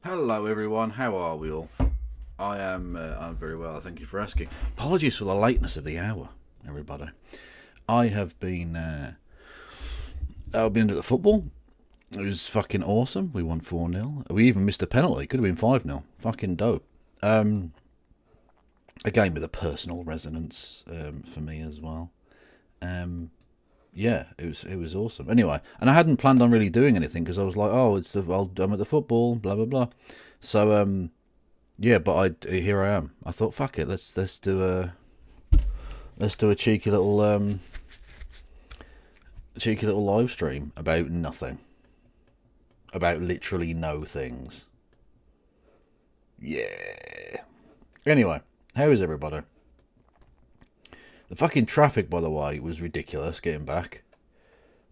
Hello everyone, how are we all? I'm very well, thank you for asking. Apologies for the lateness of the hour, everybody. I have been, I've been to the football. It was fucking awesome. We won 4-0. We even missed a penalty. Could have been 5-0. Fucking dope. A game with a personal resonance for me as well. Yeah, it was awesome. Anyway, and I hadn't planned on really doing anything because I was like, I'm at the football, blah blah blah. So yeah, but here I am. I thought, fuck it, let's do a cheeky little live stream about nothing, about literally no things. Yeah. Anyway, how is everybody? The fucking traffic, by the way, was ridiculous getting back.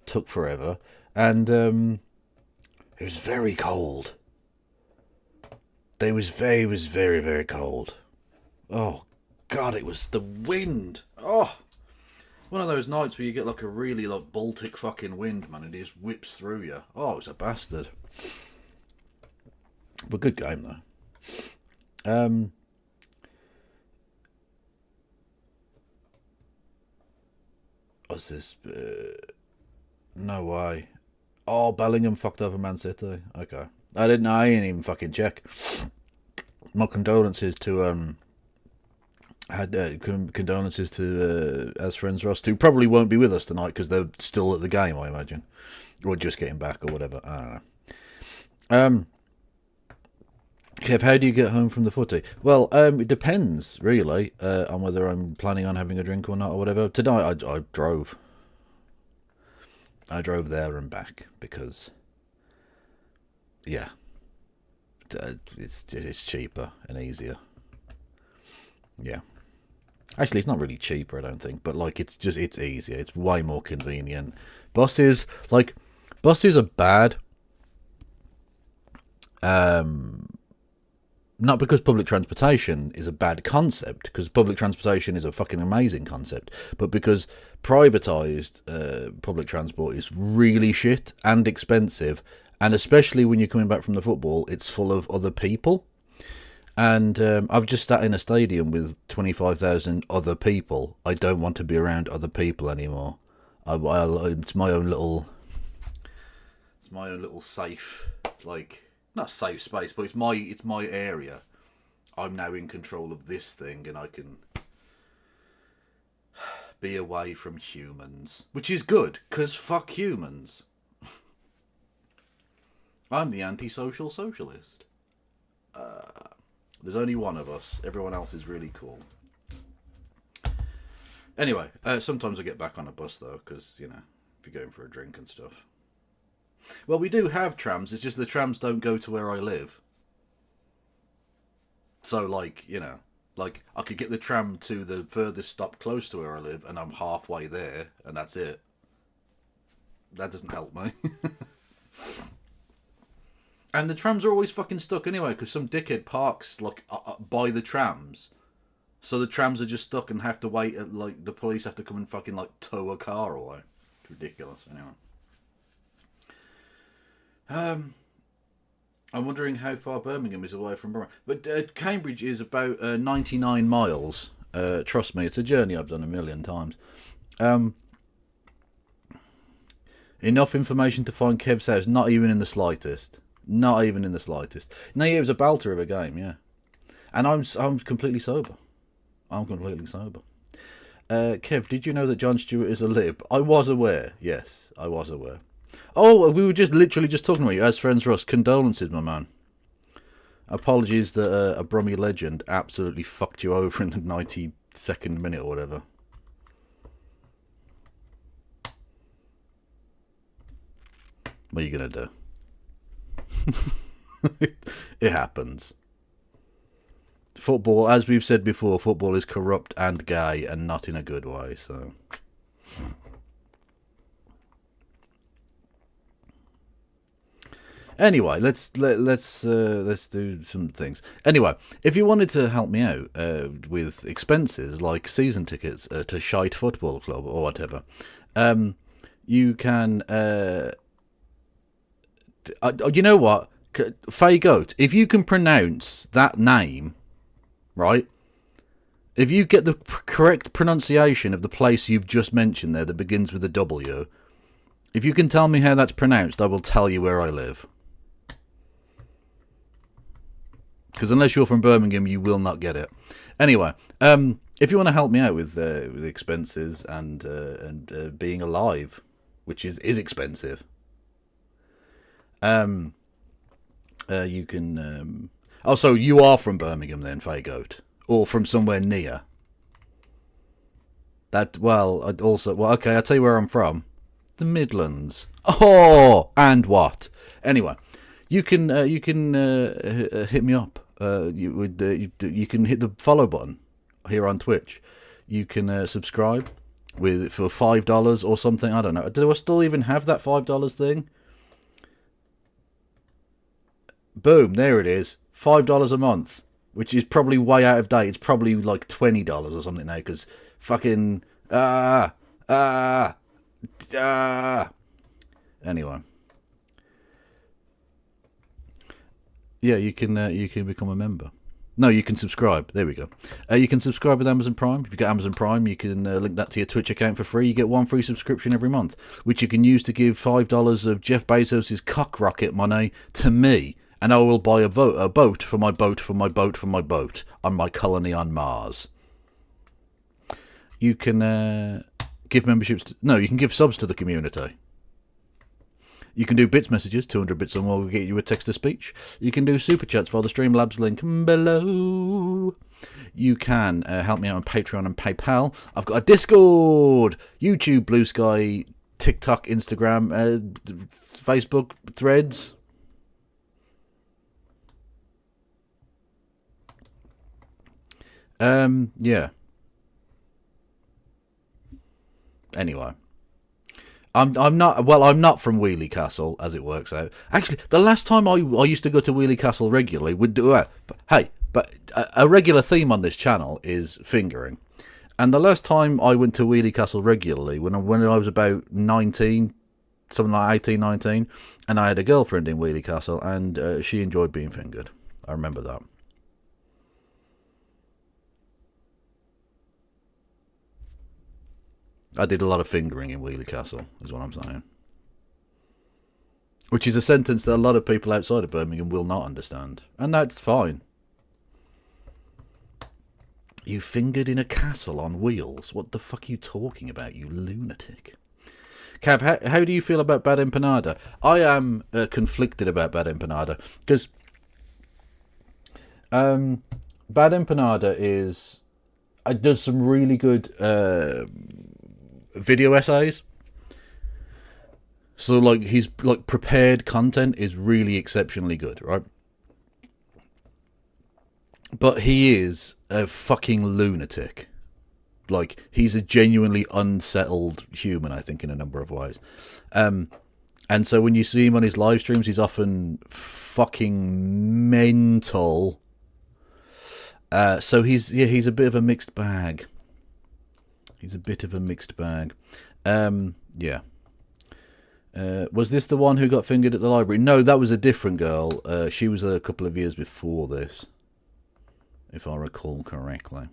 Took forever. And it was very cold. It was very, very cold. Oh, God, it was the wind. Oh, one of those nights where you get like a really like Baltic fucking wind, man. It just whips through you. Oh, it was a bastard. But good game, though. What's this? No way. Oh, Bellingham fucked over Man City. Okay. I ain't even fucking check. My condolences to condolences to as friends Rust, who probably won't be with us tonight because they're still at the game, I imagine, or just getting back or whatever. I don't know. Kev, how do you get home from the footy? Well, it depends really on whether I'm planning on having a drink or not or whatever. Tonight I drove. I drove there and back because, yeah, it's cheaper and easier. Yeah, actually, it's not really cheaper, I don't think, but like it's easier. It's way more convenient. Buses are bad. Not because public transportation is a bad concept, because public transportation is a fucking amazing concept, but because privatised public transport is really shit and expensive, and especially when you're coming back from the football, it's full of other people. And I've just sat in a stadium with 25,000 other people. I don't want to be around other people anymore. It's my own little safe, like, not safe space, but it's my area. I'm now in control of this thing, and I can be away from humans, which is good, because fuck humans. I'm the antisocial socialist. There's only one of us. Everyone else is really cool. Anyway, sometimes I get back on a bus, though, because, you know, if you're going for a drink and stuff. Well, we do have trams, it's just the trams don't go to where I live. So, like, you know, like, I could get the tram to the furthest stop close to where I live, and I'm halfway there, and that's it. That doesn't help me. And the trams are always fucking stuck anyway, because some dickhead parks, like, by the trams. So the trams are just stuck and have to wait, like, the police have to come and fucking, like, tow a car away. It's ridiculous, anyway. I'm wondering how far Birmingham is away from Birmingham. But Cambridge is about 99 miles. Trust me, it's a journey I've done a million times. Enough information to find Kev's house, not even in the slightest. Not even in the slightest. No, yeah, it was a belter of a game, yeah. And I'm completely sober. I'm completely sober. Kev, did you know that Jon Stewart is a lib? I was aware, yes, I was aware. Oh, we were literally just talking about you. As friends, Russ, condolences, my man. Apologies that a Brummie legend absolutely fucked you over in the 92nd minute or whatever. What are you going to do? It happens. Football, as we've said before, football is corrupt and gay and not in a good way, so... Anyway, let's do some things. Anyway, if you wanted to help me out with expenses like season tickets to Shite Football Club or whatever, you can. You know what? Faye Goat, if you can pronounce that name, right? If you get the correct pronunciation of the place you've just mentioned there that begins with a W, if you can tell me how that's pronounced, I will tell you where I live. Because unless you're from Birmingham, you will not get it. Anyway, if you want to help me out with expenses and being alive, which is expensive, you can. So you are from Birmingham then, Faye Goat, or from somewhere near. Okay, I'll tell you where I'm from. The Midlands. Oh, and what? Anyway, you can hit me up. You can hit the follow button here on Twitch. You can subscribe for $5 or something. I don't know. Do I still even have that $5 thing? Boom! There it is. $5 a month, which is probably way out of date. It's probably like $20 or something now because fucking Anyway. Yeah, you can become a member. No, you can subscribe. There we go. You can subscribe with Amazon Prime. If you've got Amazon Prime, you can link that to your Twitch account for free. You get one free subscription every month, which you can use to give $5 of Jeff Bezos' cock rocket money to me, and I will buy a boat for my boat on my colony on Mars. You can give memberships. You can give subs to the community. You can do bits messages, 200 bits or more will get you a text-to-speech. You can do super chats via the Streamlabs link below. You can help me out on Patreon and PayPal. I've got a Discord, YouTube, Blue Sky, TikTok, Instagram, Facebook, Threads. Yeah. Anyway. I'm not from Wheelie Castle, as it works out. Actually, the last time I used to go to Wheelie Castle regularly would do but a regular theme on this channel is fingering. And the last time I went to Wheelie Castle regularly, when I was about 19, something like 18, 19, and I had a girlfriend in Wheelie Castle, and she enjoyed being fingered. I remember that. I did a lot of fingering in Wheelie Castle, is what I'm saying. Which is a sentence that a lot of people outside of Birmingham will not understand. And that's fine. You fingered in a castle on wheels? What the fuck are you talking about, you lunatic? Cav, how do you feel about Bad Empanada? I am conflicted about Bad Empanada. Because Bad Empanada does some really good video essays. So his prepared content is really exceptionally good, right? But he is a fucking lunatic. He's a genuinely unsettled human, I think, in a number of ways. And so when you see him on his live streams, he's often fucking mental. So he's a bit of a mixed bag. Yeah. Was this the one who got fingered at the library? No, that was a different girl. She was a couple of years before this, if I recall correctly.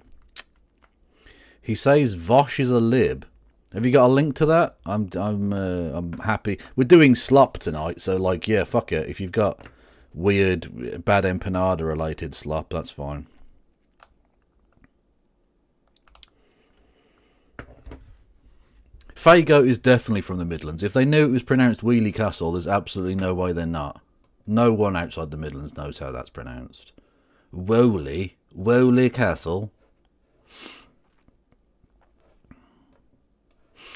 He says Vosh is a lib. Have you got a link to that? I'm happy. We're doing slop tonight, so yeah, fuck it. If you've got weird Bad Empanada related slop, that's fine. Fago is definitely from the Midlands. If they knew it was pronounced Wheelie Castle, there's absolutely no way they're not. No one outside the Midlands knows how that's pronounced. Wheelie Castle.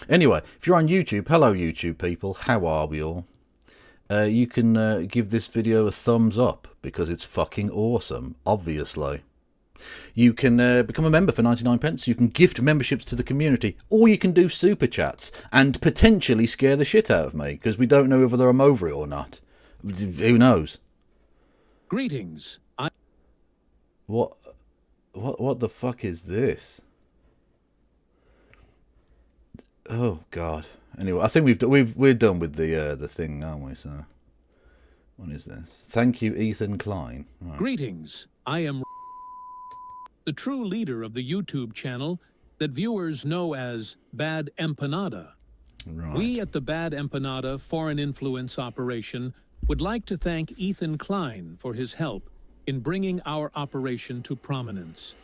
Anyway, if you're on YouTube, hello YouTube people, how are we all? You can give this video a thumbs up because it's fucking awesome, obviously. You can become a member for 99 pence. You can gift memberships to the community, or you can do super chats and potentially scare the shit out of me because we don't know whether I'm over it or not. Who knows? Greetings. What the fuck is this? Oh God. Anyway, I think we're done with the thing, aren't we? So What is this? Thank you, Ethan Klein. Right. Greetings. I am the true leader of the YouTube channel that viewers know as Bad Empanada. Right. We at the Bad Empanada Foreign Influence Operation would like to thank Ethan Klein for his help in bringing our operation to prominence.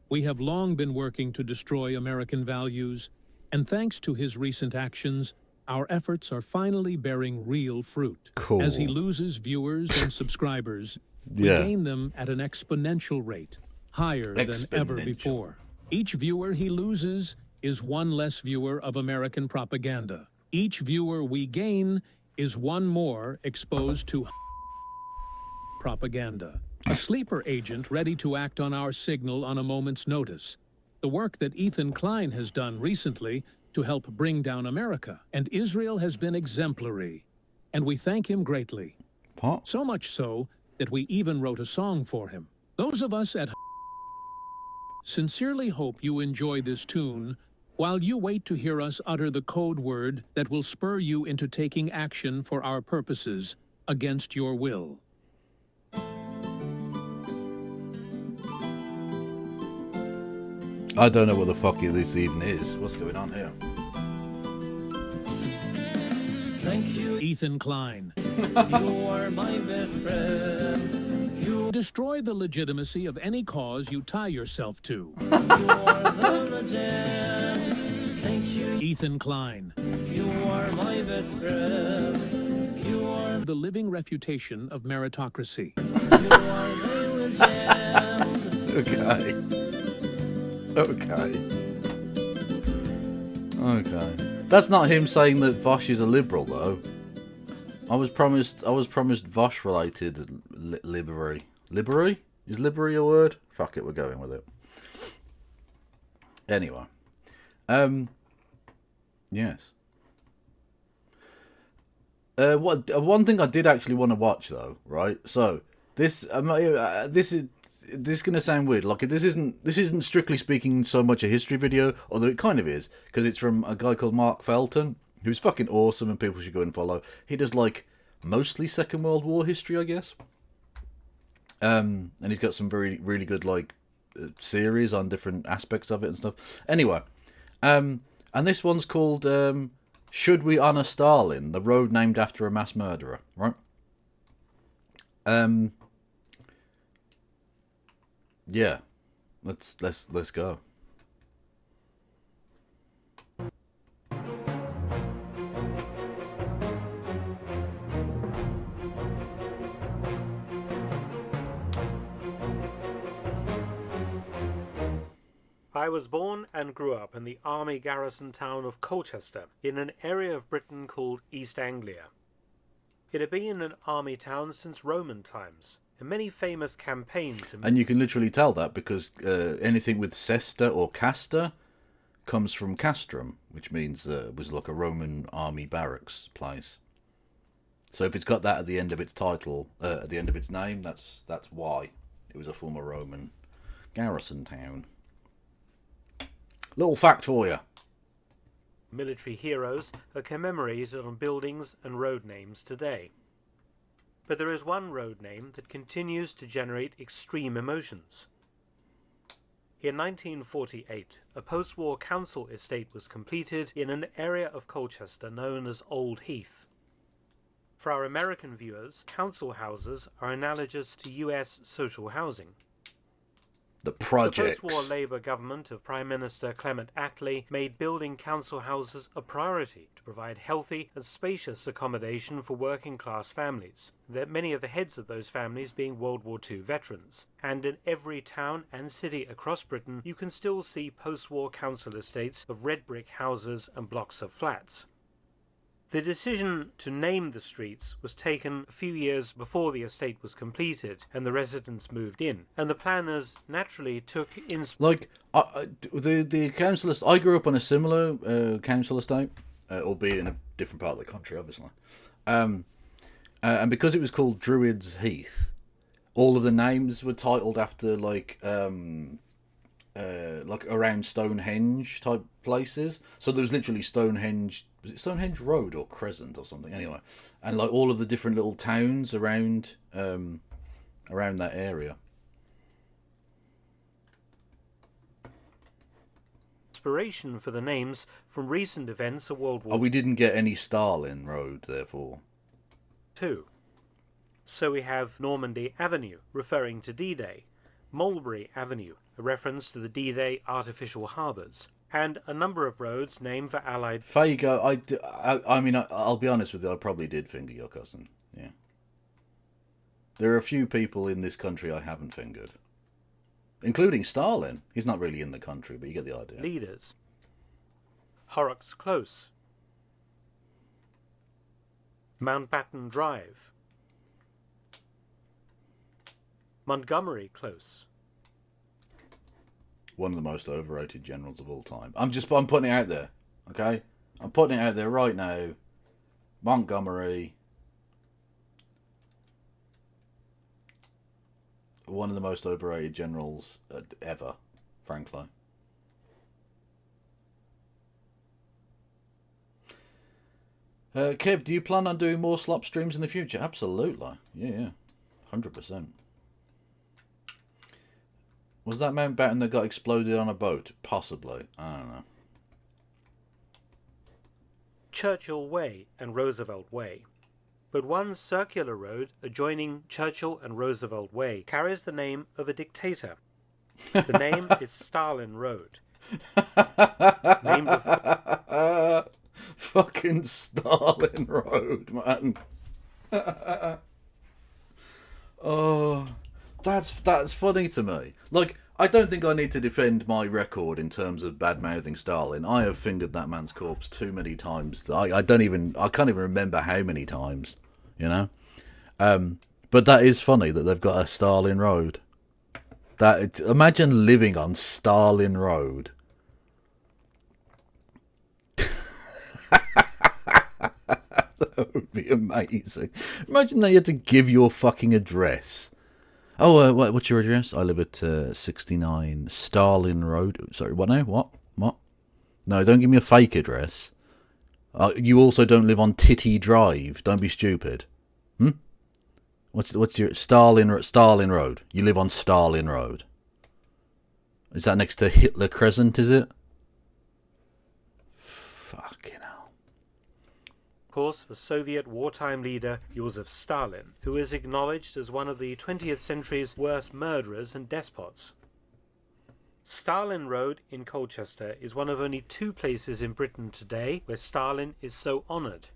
We have long been working to destroy American values, and thanks to his recent actions, our efforts are finally bearing real fruit. Cool. As he loses viewers and subscribers, we gain them at an exponential rate, higher than ever before. Each viewer he loses is one less viewer of American propaganda. Each viewer we gain is one more exposed to propaganda. A sleeper agent ready to act on our signal on a moment's notice. The work that Ethan Klein has done recently to help bring down America and Israel has been exemplary, and we thank him greatly. What? So much so that we even wrote a song for him. Those of us at sincerely hope you enjoy this tune while you wait to hear us utter the code word that will spur you into taking action for our purposes against your will. I don't know what the fuck this even is. What's going on here? Thank you, Ethan Klein. you are my best friend. You Destroy the legitimacy of any cause you tie yourself to. are the legend. Thank you, Ethan Klein. you are my best friend. You are The living refutation of meritocracy. the legend. Okay. That's not him saying that Vosh is a liberal, though. I was promised Vosh related library. Library? Is library a word? Fuck it, we're going with it. Anyway. Yes. One thing I did actually want to watch, though, right? So this is going to sound weird. Like, this isn't strictly speaking so much a history video, although it kind of is, because it's from a guy called Mark Felton, who's fucking awesome and people should go and follow. He does, like, mostly Second World War history, I guess. And he's got some really good, like, series on different aspects of it and stuff. Anyway, and this one's called Should We Honor Stalin? The Road Named After a Mass Murderer, right? Yeah, let's go. I was born and grew up in the army garrison town of Colchester, in an area of Britain called East Anglia. It had been an army town since Roman times, and many famous campaigns. And you can literally tell that because anything with cesta or casta comes from castrum, which means it was like a Roman army barracks place. So if it's got that at the end of its title, at the end of its name, that's why it was a former Roman garrison town. Little fact for you. Military heroes are commemorated on buildings and road names today. But there is one road name that continues to generate extreme emotions. In 1948, a post-war council estate was completed in an area of Colchester known as Old Heath. For our American viewers, council houses are analogous to US social housing. The projects. The post-war Labour government of Prime Minister Clement Attlee made building council houses a priority to provide healthy and spacious accommodation for working-class families, that many of the heads of those families being World War II veterans. And in every town and city across Britain, you can still see post-war council estates of red brick houses and blocks of flats. The decision to name the streets was taken a few years before the estate was completed and the residents moved in, and the planners naturally took like the council estate. I grew up on a similar council estate, albeit in a different part of the country, obviously. And because it was called Druids Heath, all of the names were titled after like like around Stonehenge type places. So there was literally Stonehenge. Was it Stonehenge Road or Crescent or something? Anyway, and like all of the different little towns around around that area. Inspiration for the names from recent events of World War Oh, we didn't get any Stalin Road, therefore. II. So we have Normandy Avenue, referring to D-Day, Mulberry Avenue, a reference to the D-Day artificial harbours, and a number of roads named for Allied... Fago, I mean, I'll be honest with you, I probably did finger your cousin, yeah. There are a few people in this country I haven't fingered. Including Stalin. He's not really in the country, but you get the idea. leaders. Horrocks Close, Mountbatten Drive, Montgomery Close. One of the most overrated generals of all time. I'm putting it out there, okay? I'm putting it out there right now. Montgomery. One of the most overrated generals ever, frankly. Kev, do you plan on doing more slop streams in the future? Absolutely. Yeah. 100%. Was that Mountbatten that got exploded on a boat? Possibly. I don't know. Churchill Way and Roosevelt Way. But one circular road adjoining Churchill and Roosevelt Way carries the name of a dictator. The name is Stalin Road. Named of... Fucking Stalin Road, man. Oh, that's funny to me. Like, I don't think I need to defend my record in terms of bad-mouthing Stalin. I have fingered that man's corpse too many times. I can't even remember how many times, you know? But that is funny that they've got a Stalin Road. Imagine living on Stalin Road. That would be amazing. Imagine they had to give your fucking address. Oh, what's your address? I live at 69 Stalin Road. Sorry, what now? What? No, don't give me a fake address. You also don't live on Titty Drive. Don't be stupid. What's your Stalin Road? You live on Stalin Road. Is that next to Hitler Crescent, is it? Fucking hell. Course for Soviet wartime leader Joseph Stalin, who is acknowledged as one of the 20th century's worst murderers and despots. Stalin Road in Colchester is one of only 2 places in Britain today where Stalin is so honoured.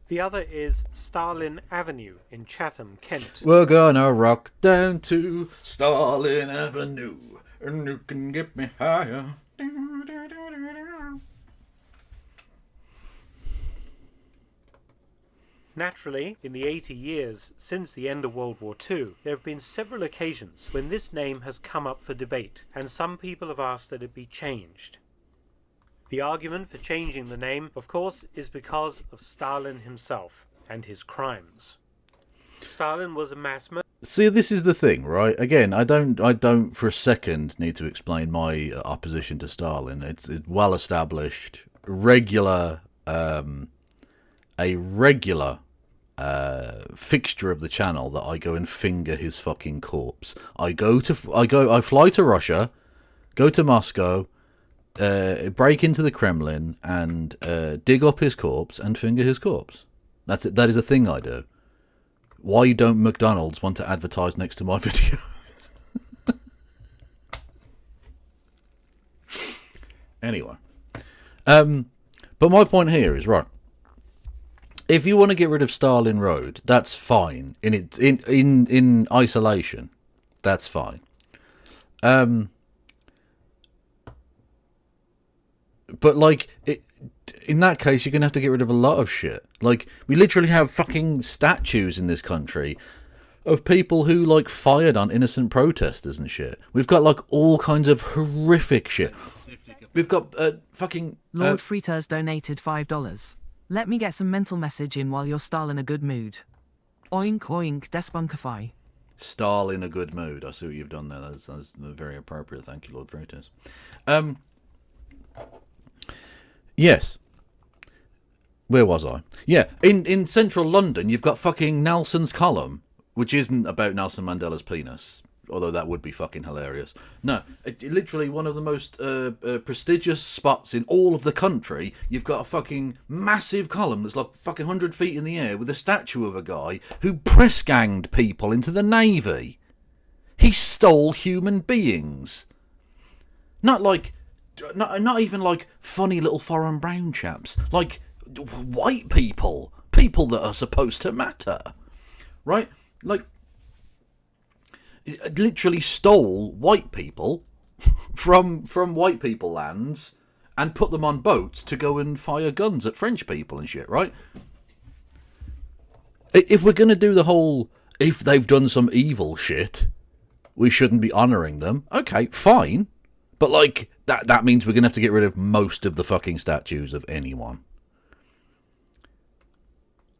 The other is Stalin Avenue in Chatham, Kent. We're gonna rock down to Stalin Avenue, and you can get me higher. Naturally, in the 80 years since the end of World War II, there have been several occasions when this name has come up for debate, and some people have asked that it be changed. The argument for changing the name, of course, is because of Stalin himself and his crimes. Stalin was a mass murderer. See, this is the thing, right? Again, I don't for a second need to explain my opposition to Stalin. It's well established, regular, a regular fixture of the channel that I go and finger his fucking corpse. I fly to Russia, go to Moscow, break into the Kremlin and dig up his corpse and finger his corpse. That's it. That is a thing I do. Why don't McDonald's want to advertise next to my video? Anyway, but my point here is, right, if you want to get rid of Stalin Road, that's fine. In isolation, that's fine. But like, in that case, you're gonna have to get rid of a lot of shit. Like, we literally have fucking statues in this country of people who like fired on innocent protesters and shit. We've got like all kinds of horrific shit. We've got fucking Lord Fritas donated $5. Let me get some mental message in while you're Stalin a good mood. Oink oink despunkify. Stalin a good mood. I see what you've done there. That's very appropriate. Thank you, Lord Fruitus. Yes. Where was I? Yeah, in central London, you've got fucking Nelson's Column, which isn't about Nelson Mandela's penis, although that would be fucking hilarious. No, literally one of the most prestigious spots in all of the country. You've got a fucking massive column that's like fucking 100 feet in the air with a statue of a guy who press ganged people into the Navy. He stole human beings. Not even like funny little foreign brown chaps. Like white people that are supposed to matter, right? Like, literally stole white people from white people lands and put them on boats to go and fire guns at French people and shit, right? If we're gonna do the whole, if they've done some evil shit, we shouldn't be honouring them. Okay, fine, but like that means we're gonna have to get rid of most of the fucking statues of anyone.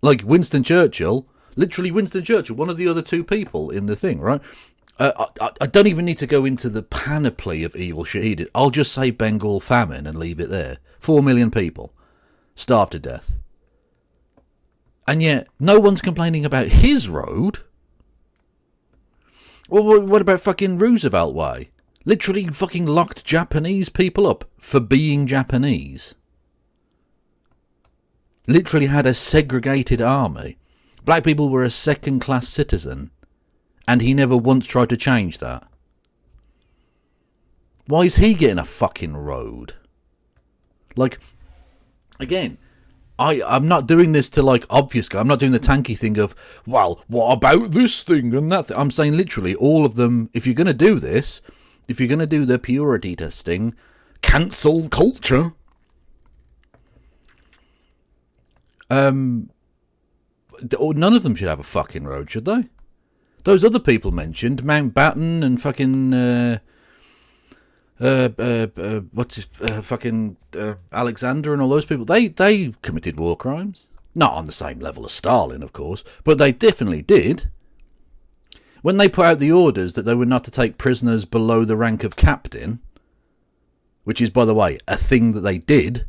Like Winston Churchill, literally Winston Churchill, one of the other two people in the thing, right? I don't even need to go into the panoply of evil shit he did. I'll just say Bengal famine and leave it there. 4 million people starved to death. And yet, no one's complaining about his road. Well, what about fucking Roosevelt Way? Literally fucking locked Japanese people up for being Japanese. Literally had a segregated army. Black people were a second-class citizen, and he never once tried to change that. Why is he getting a fucking road? Like, again, I'm not doing this to, like, obfuscate. I'm not doing the tanky thing of, well, what about this thing and that thing? I'm saying literally all of them, if you're going to do this, if you're going to do the purity testing, cancel culture. None of them should have a fucking road, should they? Those other people mentioned, Mountbatten and fucking Alexander and all those people, they committed war crimes. Not on the same level as Stalin, of course, but they definitely did. When they put out the orders that they were not to take prisoners below the rank of captain, which is, by the way, a thing that they did.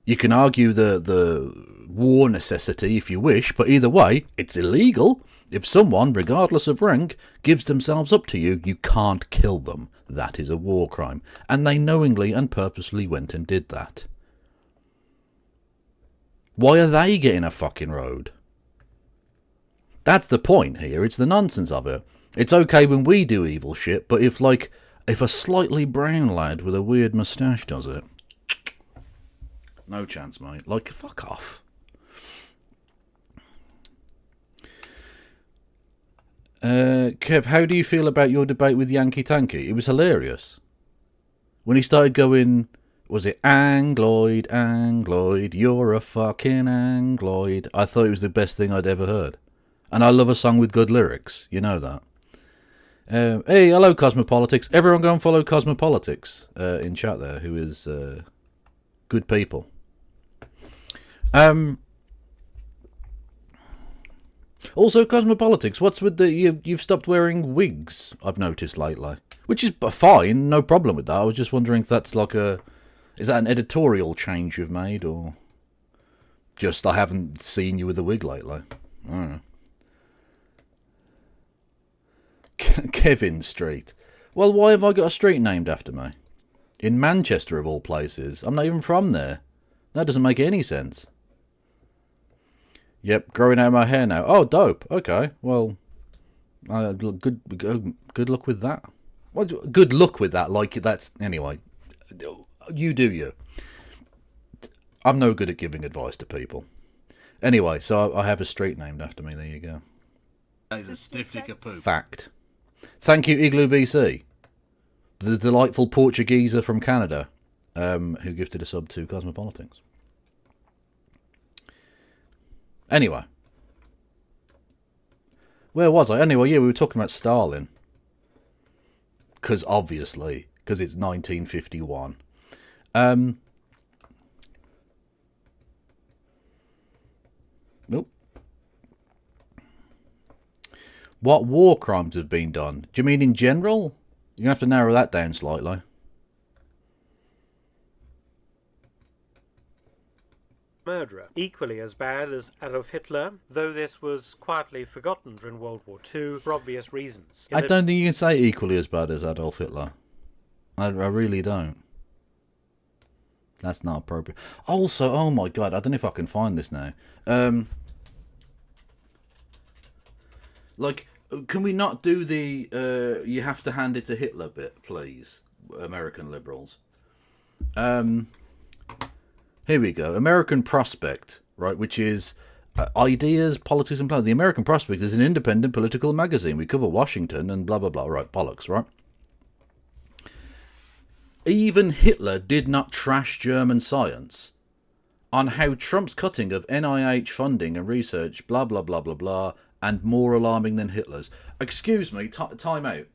You can argue the war necessity if you wish, but either way, it's illegal. If someone, regardless of rank, gives themselves up to you, you can't kill them. That is a war crime. And they knowingly and purposely went and did that. Why are they getting a fucking road? That's the point here. It's the nonsense of it. It's okay when we do evil shit, but if a slightly brown lad with a weird moustache does it, no chance, mate. Like, fuck off. Kev, how do you feel about your debate with Yankee Tanky? It was hilarious. When he started going, was it Angloid, Angloid, you're a fucking Angloid. I thought it was the best thing I'd ever heard. And I love a song with good lyrics. You know that. Hey, hello, Cosmopolitics. Everyone go and follow Cosmopolitics in chat there, who is good people. Also, Cosmopolitics, what's with the... You've stopped wearing wigs, I've noticed lately. Which is fine, no problem with that. I was just wondering if that's like a... Is that an editorial change you've made, or... Just I haven't seen you with a wig lately. I don't know. Kevin Street. Well, why have I got a street named after me? In Manchester, of all places. I'm not even from there. That doesn't make any sense. Yep, growing out my hair now. Oh, dope. Okay, well, good luck with that. What? Good luck with that. Like that's anyway. You do you. I'm no good at giving advice to people. Anyway, so I have a street named after me. There you go. That is a stiff dick of poop. Fact. Thank you, Igloo BC, the delightful Portugueser from Canada, who gifted a sub to Cosmopolitics. Anyway. Where was I? Anyway, yeah, we were talking about Stalin. Because, obviously, because it's 1951. Nope. What war crimes have been done? Do you mean in general? You're going to have to narrow that down slightly. Murderer, equally as bad as Adolf Hitler, though this was quietly forgotten during World War II for obvious reasons. I don't think you can say equally as bad as Adolf Hitler. I really don't. That's not appropriate. Also, oh my god, I don't know if I can find this now. Like, can we not do the you have to hand it to Hitler bit, please, American liberals? Here we go. American Prospect, right, which is ideas, politics, and plan. The American Prospect is an independent political magazine. We cover Washington and blah, blah, blah. Right, bollocks, right? Even Hitler did not trash German science on how Trump's cutting of NIH funding and research, blah, blah, blah, blah, blah, and more alarming than Hitler's. Excuse me, time out.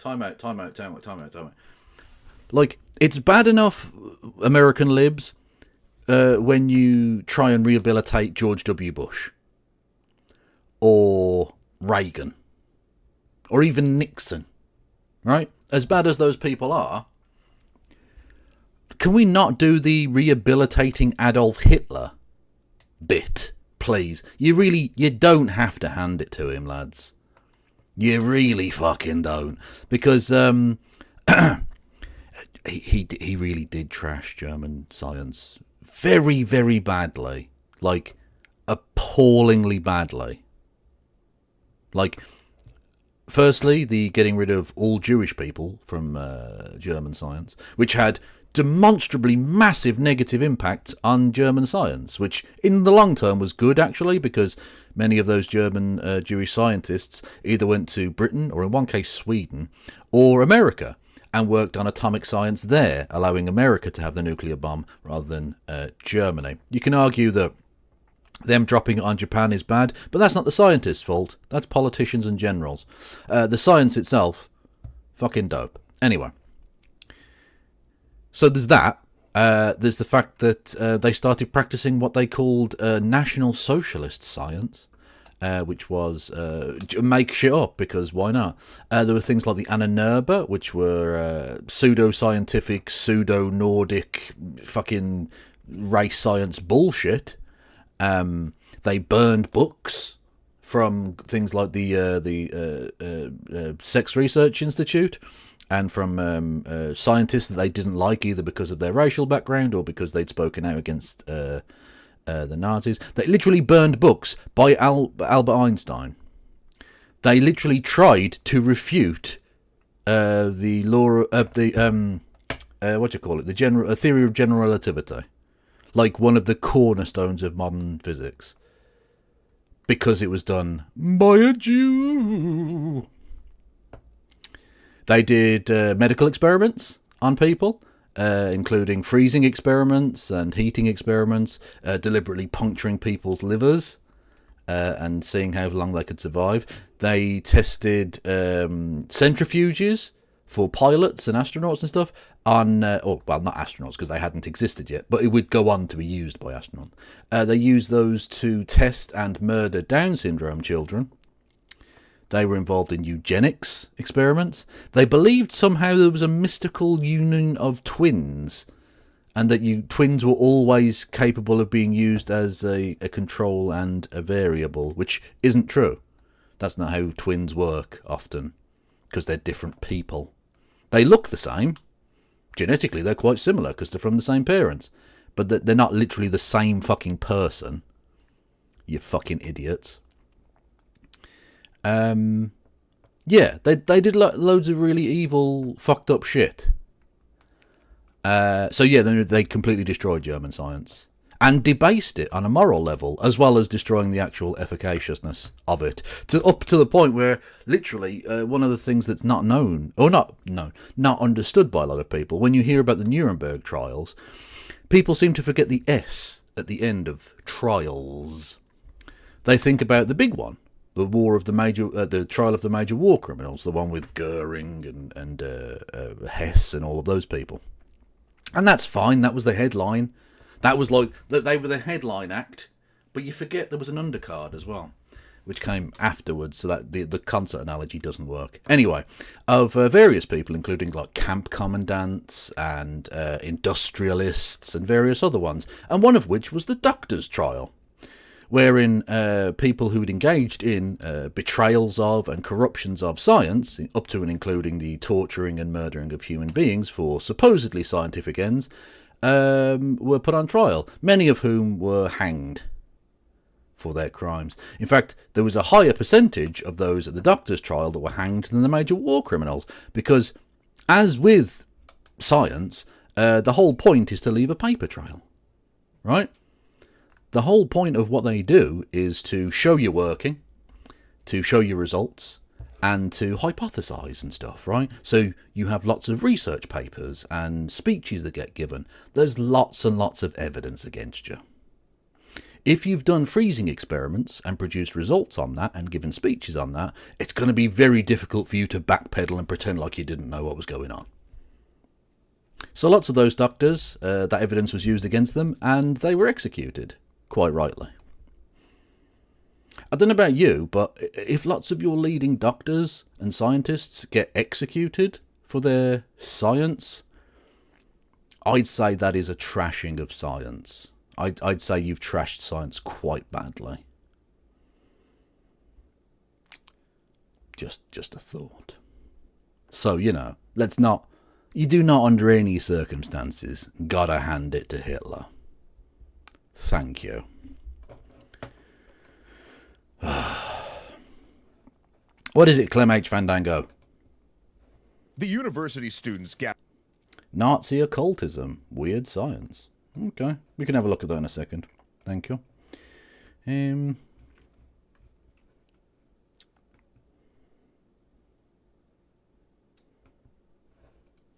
Like, it's bad enough, American libs, when you try and rehabilitate George W. Bush or Reagan or even Nixon, right? As bad as those people are, can we not do the rehabilitating Adolf Hitler bit, please? You don't have to hand it to him, lads. You really fucking don't. Because he really did trash German science very, very badly. Like, appallingly badly. Like, firstly, the getting rid of all Jewish people from German science, which had demonstrably massive negative impact on German science, which in the long term was good, actually, because many of those German Jewish scientists either went to Britain, or in one case Sweden, or America, and worked on atomic science there, allowing America to have the nuclear bomb rather than Germany. You can argue that them dropping it on Japan is bad, but that's not the scientists' fault. That's politicians and generals. The science itself, fucking dope. Anyway. So there's that. There's the fact that they started practicing what they called National Socialist science, which was make shit up, because why not? There were things like the Annenerbe, which were pseudo-scientific, pseudo-Nordic fucking race science bullshit. They burned books from things like the Sex Research Institute, and from scientists that they didn't like, either because of their racial background or because they'd spoken out against the Nazis. They literally burned books by Albert Einstein. They literally tried to refute the law of the the theory of general relativity, like one of the cornerstones of modern physics, because it was done by a Jew. They did medical experiments on people, including freezing experiments and heating experiments, deliberately puncturing people's livers and seeing how long they could survive. They tested centrifuges for pilots and astronauts and stuff on, not astronauts because they hadn't existed yet, but it would go on to be used by astronauts. They used those to test and murder Down syndrome children. They were involved in eugenics experiments. They believed somehow there was a mystical union of twins, and that twins were always capable of being used as a control and a variable, which isn't true. That's not how twins work often, because they're different people. They look the same. Genetically, they're quite similar because they're from the same parents, but they're not literally the same fucking person. You fucking idiots. Yeah, they did loads of really evil, fucked up shit. So yeah, they completely destroyed German science and debased it on a moral level, as well as destroying the actual efficaciousness of it, up to the point where literally one of the things that's not known, or not understood by a lot of people, when you hear about the Nuremberg trials, people seem to forget the S at the end of trials. They think about the big one. The the trial of the major war criminals, the one with Goering and Hess and all of those people, and that's fine. That was the headline. That was like that. They were the headline act, but you forget there was an undercard as well. which came afterwards, so that the concert analogy doesn't work. Anyway, of various people, including like camp commandants and industrialists and various other ones, and one of which was the Doctor's Trial, wherein people who'd engaged in betrayals of and corruptions of science, up to and including the torturing and murdering of human beings for supposedly scientific ends, were put on trial, many of whom were hanged for their crimes. In fact, there was a higher percentage of those at the Doctor's Trial that were hanged than the major war criminals, because, as with science, the whole point is to leave a paper trail, right? The whole point of what they do is to show you're working, to show you results, and to hypothesize and stuff, right? So you have lots of research papers and speeches that get given. There's lots and lots of evidence against you. If you've done freezing experiments and produced results on that and given speeches on that, it's going to be very difficult for you to backpedal and pretend like you didn't know what was going on. So lots of those doctors, that evidence was used against them, and they were executed, quite rightly. I don't know about you, but if lots of your leading doctors and scientists get executed for their science, I'd say that is a trashing of science. I'd say you've trashed science quite badly. Just a thought. So, you do not under any circumstances gotta hand it to Hitler. Thank you. What is it, Clem H. Fandango? The university students Nazi occultism. Weird science. Okay, we can have a look at that in a second. Thank you. The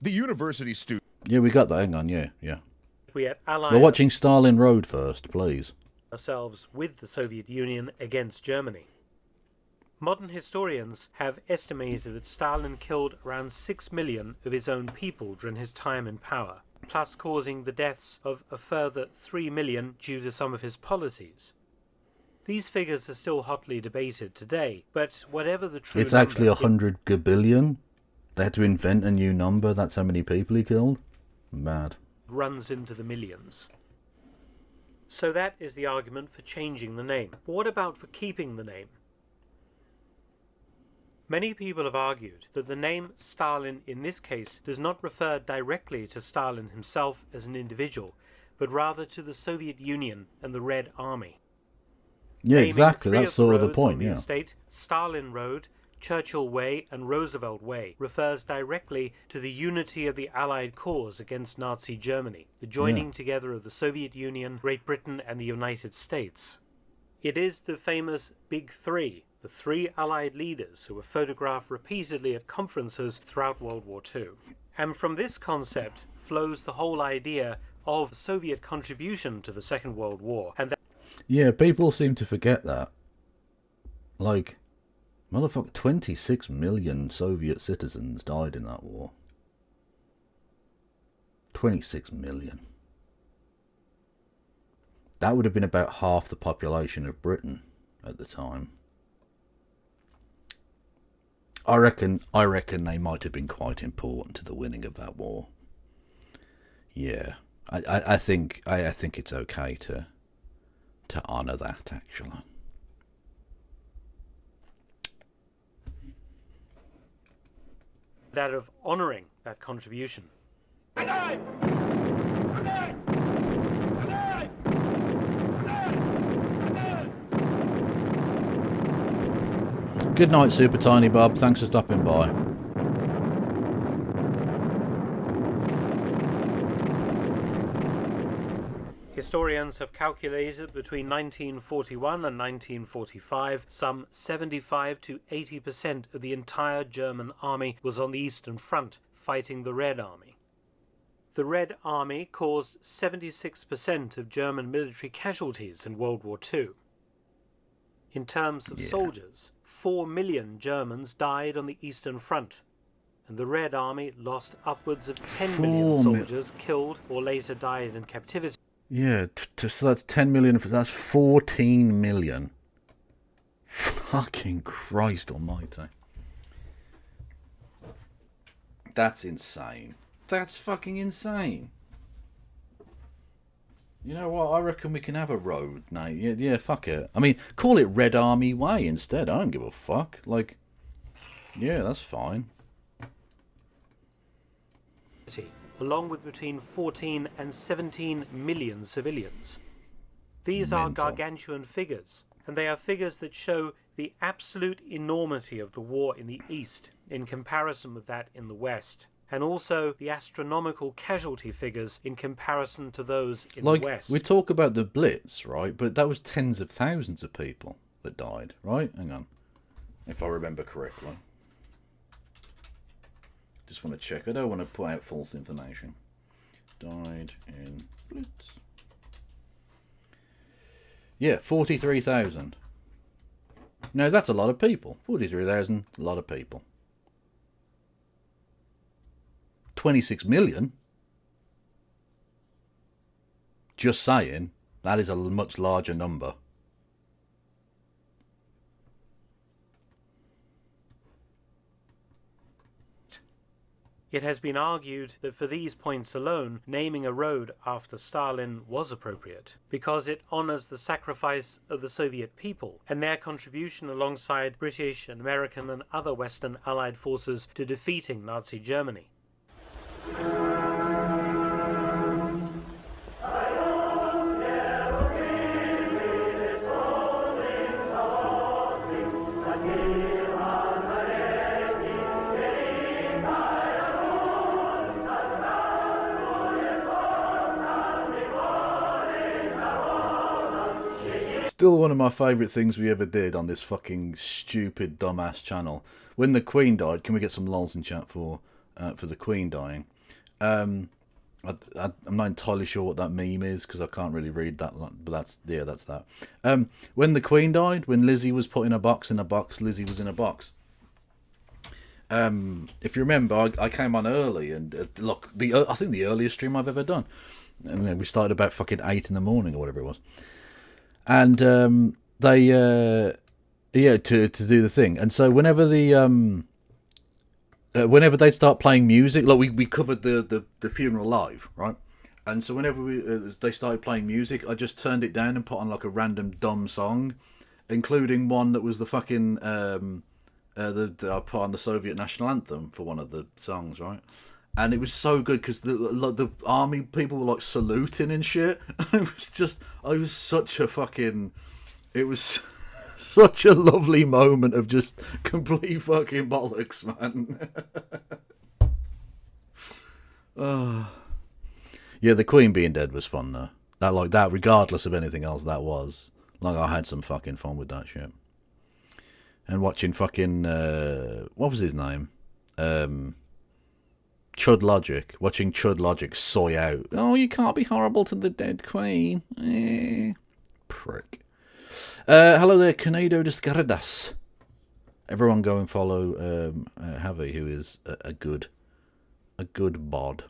university student. Yeah, we got that. Hang on. Yeah. We had allied We're watching Stalin Road first, please. ourselves with the Soviet Union against Germany. Modern historians have estimated that Stalin killed around 6 million of his own people during his time in power, plus causing the deaths of a further 3 million due to some of his policies. These figures are still hotly debated today, but whatever the true It's actually number, 100 gabillion. They had to invent a new number. That's how many people he killed. Bad. it runs into the millions. So that is the argument for changing the name. But what about for keeping the name? Many people have argued that the name Stalin in this case does not refer directly to Stalin himself as an individual, but rather to the Soviet Union and the Red Army. Yeah, Naming exactly. three That's of sort of the roads point, on the yeah. estate, Stalin Road, Churchill Way and Roosevelt Way, refers directly to the unity of the Allied cause against Nazi Germany, the joining together of the Soviet Union, Great Britain and the United States. It is the famous Big Three, the three Allied leaders who were photographed repeatedly at conferences throughout World War II. And from this concept flows the whole idea of Soviet contribution to the Second World War. And Yeah, people seem to forget that. Like, motherfucker, 26 million Soviet citizens died in that war. 26 million. That would have been about half the population of Britain at the time. I reckon they might have been quite important to the winning of that war. Yeah, I think it's okay to honour that, actually. that of honouring that contribution. Good night, Super Tiny Bob. Thanks for stopping by. Historians have calculated between 1941 and 1945, some 75 to 80% of the entire German army was on the Eastern Front, fighting the Red Army. The Red Army caused 76% of German military casualties in World War II. In terms of soldiers, 4 million Germans died on the Eastern Front, and the Red Army lost upwards of 10 million soldiers killed or later died in captivity. Yeah, so that's 10 million. That's 14 million. Fucking Christ almighty. That's insane. That's fucking insane. You know what? I reckon we can have a road, Nate. Yeah, fuck it. I mean, call it Red Army Way instead. I don't give a fuck. Like, yeah, that's fine. Along with between 14 and 17 million civilians. These are Mental. gargantuan figures, and they are figures that show the absolute enormity of the war in the East in comparison with that in the West, and also the astronomical casualty figures in comparison to those in the West. We talk about the Blitz, right? But that was tens of thousands of people that died, right? Hang on. If I remember correctly. Just want to check. I don't want to put out false information. Died in Blitz. Yeah, 43,000. No, that's a lot of people. 43,000, a lot of people. 26 million? Just saying, that is a much larger number. It has been argued that for these points alone, naming a road after Stalin was appropriate, because it honors the sacrifice of the Soviet people and their contribution alongside British and American and other Western Allied forces to defeating Nazi Germany. Still one of my favourite things we ever did on this fucking stupid dumbass channel. When the Queen died, can we get some lols in chat for the Queen dying? I'm not entirely sure what that meme is because I can't really read that, but that's that. When the Queen died, when Lizzie was put in a box, Lizzie was in a box. If you remember, I came on early and look, I think the earliest stream I've ever done. And we started about fucking 8 in the morning or whatever it was. And they to do the thing. And so whenever whenever they start playing music, like we covered the funeral live, right? And so whenever they started playing music, I just turned it down and put on like a random dumb song, including one that was the fucking I put on the Soviet national anthem for one of the songs, right? And it was so good because the army people were like saluting and shit. It was such a lovely moment of just complete fucking bollocks, man. Yeah, the Queen being dead was fun though. That regardless of anything else, that was like I had some fucking fun with that shit. And watching fucking what was his name? Chud Logic, watching Chud Logic soy out. Oh, you can't be horrible to the dead Queen. Prick. Hello there, Canedo Descardas. Everyone go and follow Javi, who is a good bod.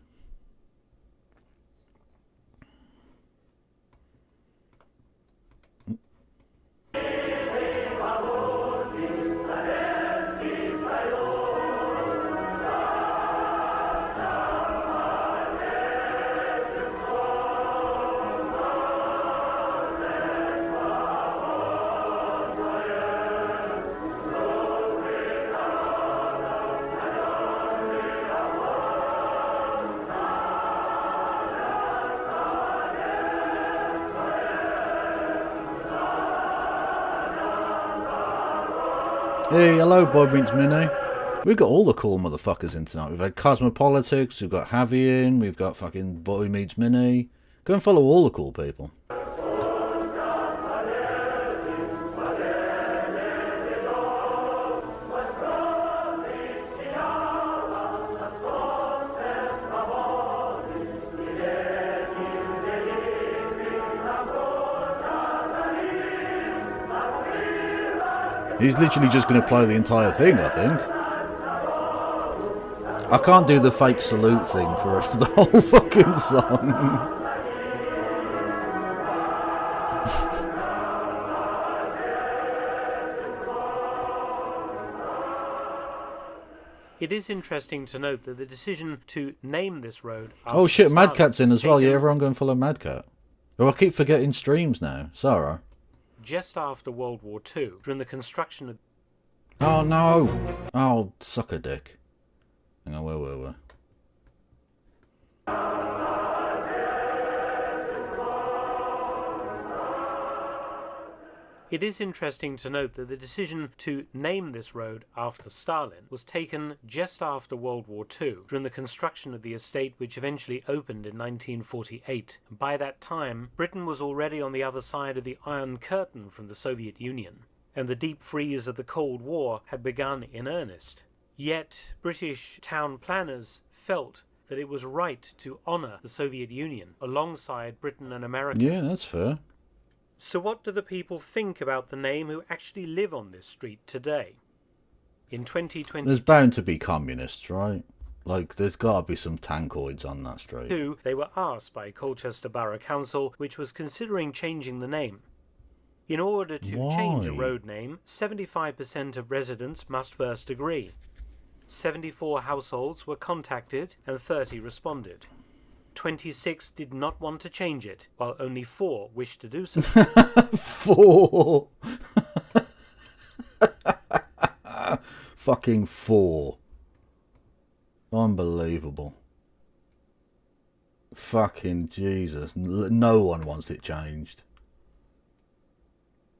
Hey, hello, Bob Meets Mini. We've got all the cool motherfuckers in tonight. We've had Cosmopolitics, we've got Javi in, we've got fucking Boy Meets Mini. Go and follow all the cool people. He's literally just going to play the entire thing, I think. I can't do the fake salute thing for the whole fucking song. It is interesting to note that the decision to name this road after Oh shit, Stalin Mad Cat's in was as well. Yeah, taken everyone go and follow Mad Cat. Oh, I keep forgetting streams now. Sorry. just after World War II, during the construction of... Oh no! Oh, suck a dick. Hang on, where were we? It is interesting to note that the decision to name this road after Stalin was taken just after World War II, during the construction of the estate which eventually opened in 1948. By that time, Britain was already on the other side of the Iron Curtain from the Soviet Union, and the deep freeze of the Cold War had begun in earnest. Yet, British town planners felt that it was right to honour the Soviet Union alongside Britain and America. Yeah, that's fair. So what do the people think about the name who actually live on this street today? In 2022, There's bound to be communists, right? Like, there's got to be some tankoids on that street. they were asked by Colchester Borough Council, which was considering changing the name. In order to change a Why? road name, 75% of residents must first agree. 74 households were contacted and 30 responded. 26 did not want to change it, while only 4 wished to do so. 4! Fucking 4. Unbelievable. Fucking Jesus. No one wants it changed.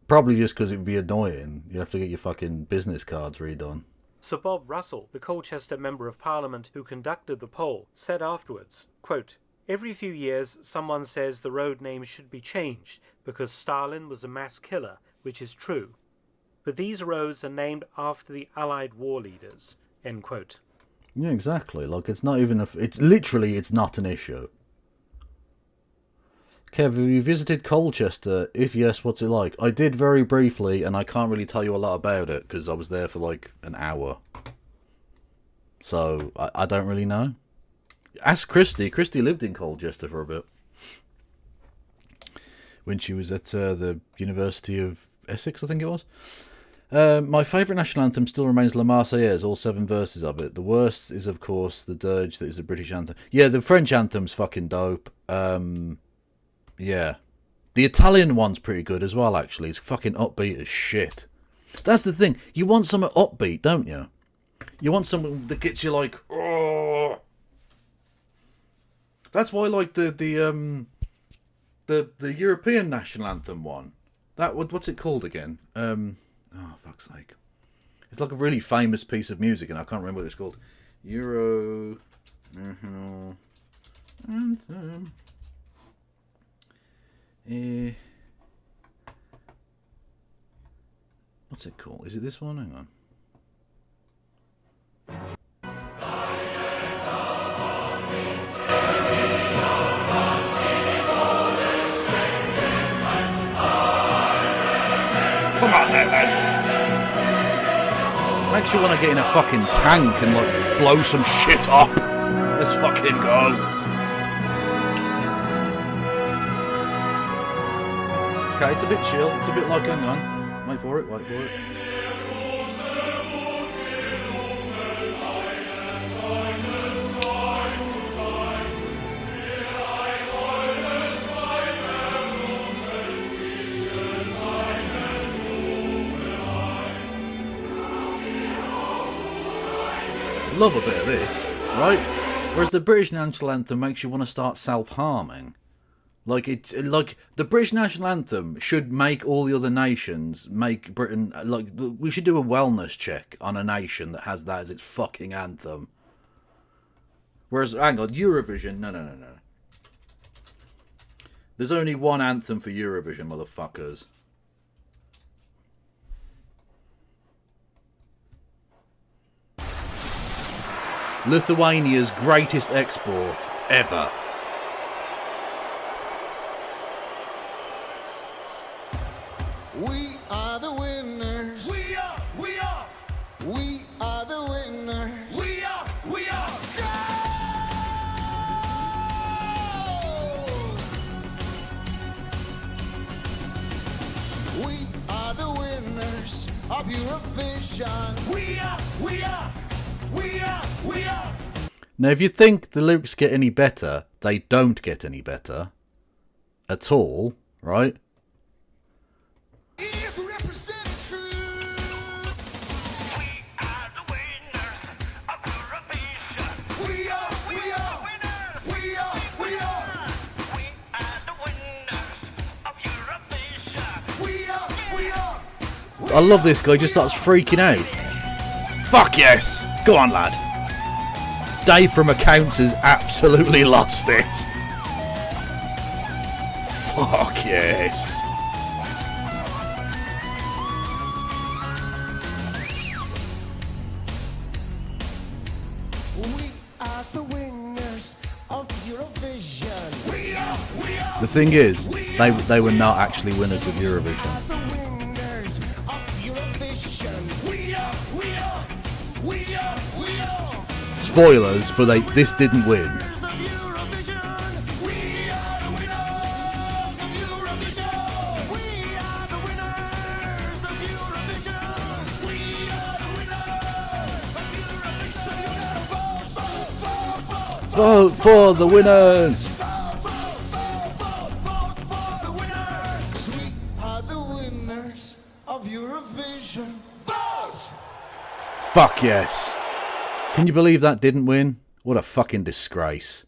Probably just because it would be annoying. You have to get your fucking business cards redone. Sir Bob Russell, the Colchester Member of Parliament who conducted the poll, said afterwards, quote, "Every few years someone says the road name should be changed because Stalin was a mass killer, which is true. But these roads are named after the Allied war leaders." End quote. Yeah, exactly. Like, it's not even it's not an issue. Kev, have you visited Colchester? If yes, what's it like? I did very briefly, and I can't really tell you a lot about it, because I was there for like an hour. So, I don't really know. Ask Christy. Christy lived in Colchester for a bit. When she was at the University of Essex, I think it was. My favourite national anthem still remains La Marseillaise, all 7 verses of it. The worst is, of course, the dirge that is the British anthem. Yeah, the French anthem's fucking dope. Yeah. The Italian one's pretty good as well, actually. It's fucking upbeat as shit. That's the thing. You want something upbeat, don't you? You want something that gets you like, oh. That's why, like, the European national anthem one. What's it called again? Oh, fuck's sake. It's like a really famous piece of music, and I can't remember what it's called. Euro national anthem. What's it called? Is it this one? Hang on. Come on now, lads. Makes you want to get in a fucking tank and like blow some shit up. Let's fucking go. Okay, it's a bit chill. It's a bit like, hang on. Wait for it, wait for it. Love a bit of this, right? Whereas the British national anthem makes you want to start self-harming. Like the British national anthem should make all the other nations make Britain like we should do a wellness check on a nation that has that as its fucking anthem. Whereas, hang on, Eurovision, no. There's only one anthem for Eurovision, motherfuckers. Lithuania's greatest export ever. We are the winners. We are the winners. We are. Go! We are the winners of Eurovision. We are. Now, if you think the lyrics get any better, they don't get any better at all, right? I love this guy, just starts freaking out. Fuck yes! Go on, lad. Dave from accounts has absolutely lost it. Fuck yes. We are the winners of Eurovision. We are The thing is, they were not actually winners of Eurovision. the winners of Eurovision. We are Spoilers, but this didn't win. winners of Eurovision. We are the winners of Eurovision. We are the winners of Eurovision. We are the winners of Eurovision. So you gotta vote. Vote for the winners! We are the winners of Eurovision. Vote! Fuck yes. Can you believe that didn't win? What a fucking disgrace.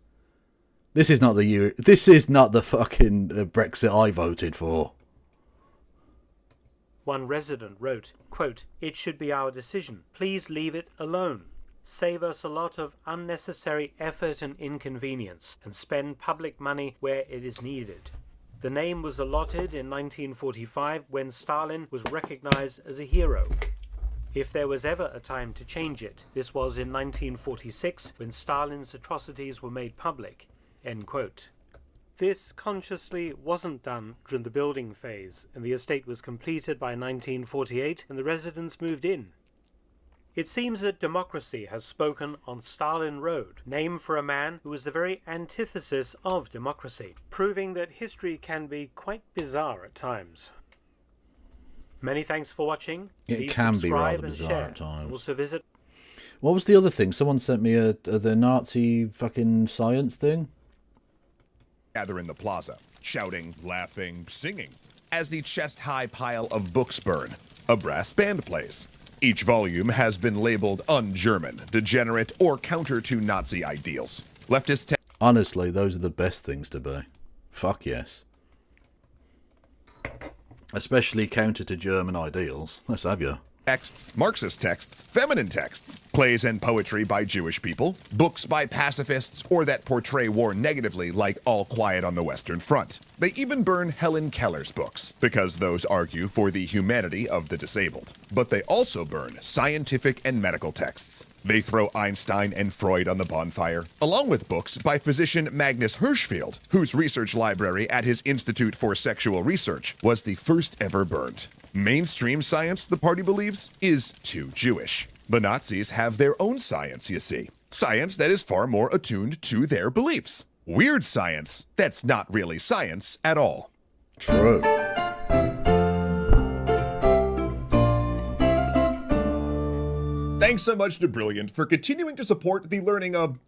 This is not the fucking Brexit I voted for. One resident wrote, quote, "It should be our decision. Please leave it alone. Save us a lot of unnecessary effort and inconvenience, and spend public money where it is needed." The name was allotted in 1945 when Stalin was recognized as a hero. If there was ever a time to change it, this was in 1946 when Stalin's atrocities were made public. End quote. This consciously wasn't done during the building phase, and the estate was completed by 1948 and the residents moved in. It seems that democracy has spoken on Stalin Road, named for a man who was the very antithesis of democracy, proving that history can be quite bizarre at times. Many thanks for watching. It Please can be subscribe rather and bizarre share. at times. Also visit What was the other thing? Someone sent me the Nazi fucking science thing. Gather in the plaza, shouting, laughing, singing, as the chest-high pile of books burn. A brass band plays. Each volume has been labeled un-German, degenerate, or counter to Nazi ideals. Leftist Honestly, those are the best things to be. Fuck yes. Especially counter to German ideals. Let's have you. texts, Marxist texts, feminine texts, plays and poetry by Jewish people, books by pacifists or that portray war negatively like All Quiet on the Western Front. They even burn Helen Keller's books, because those argue for the humanity of the disabled. But they also burn scientific and medical texts. They throw Einstein and Freud on the bonfire, along with books by physician Magnus Hirschfeld, whose research library at his Institute for Sexual Research was the first ever burned. Mainstream science, the party believes, is too Jewish. The Nazis have their own science, you see. Science that is far more attuned to their beliefs. Weird science that's not really science at all. True. Thanks so much to Brilliant for continuing to support the learning of,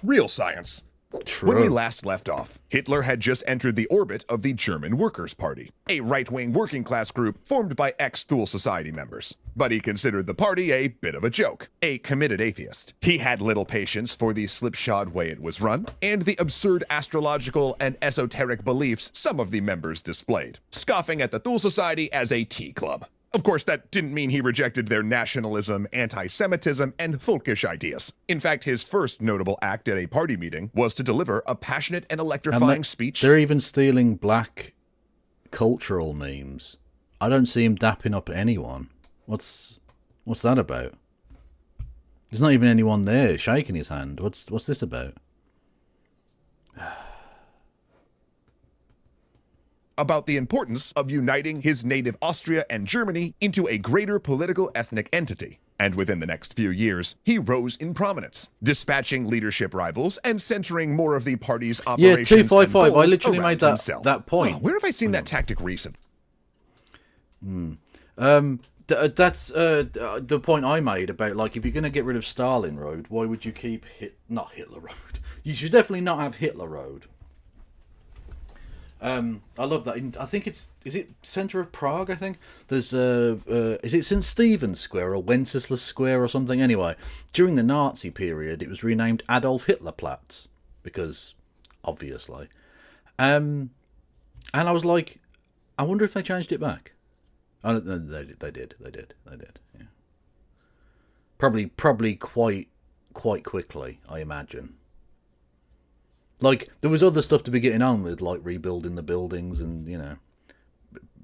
real science. True. When we last left off, Hitler had just entered the orbit of the German Workers' Party, a right-wing working-class group formed by ex-Thule Society members. But he considered the party a bit of a joke, a committed atheist. He had little patience for the slipshod way it was run, and the absurd astrological and esoteric beliefs some of the members displayed, scoffing at the Thule Society as a tea club. Of course, that didn't mean he rejected their nationalism, anti-Semitism, and folkish ideas. In fact, his first notable act at a party meeting was to deliver a passionate and electrifying speech. They're even stealing black cultural memes. I don't see him dapping up anyone. What's that about? There's not even anyone there shaking his hand. What's this about? About the importance of uniting his native Austria and Germany into a greater political ethnic entity. And within the next few years, he rose in prominence, dispatching leadership rivals and centering more of the party's operations. Yeah, 255. and goals I literally around made himself. that point. Oh, where have I seen that tactic recent? That's the point I made about, like, if you're going to get rid of Stalin Road, why would you keep not Hitler Road? You should definitely not have Hitler Road. I love that. I think is it centre of Prague? I think there's is it St. Stephen's Square or Wenceslas Square or something? Anyway, during the Nazi period, it was renamed Adolf Hitler Platz because obviously, and I was like, I wonder if they changed it back. Oh, they did. Yeah, probably quite quickly, I imagine. Like, there was other stuff to be getting on with, like rebuilding the buildings and, you know,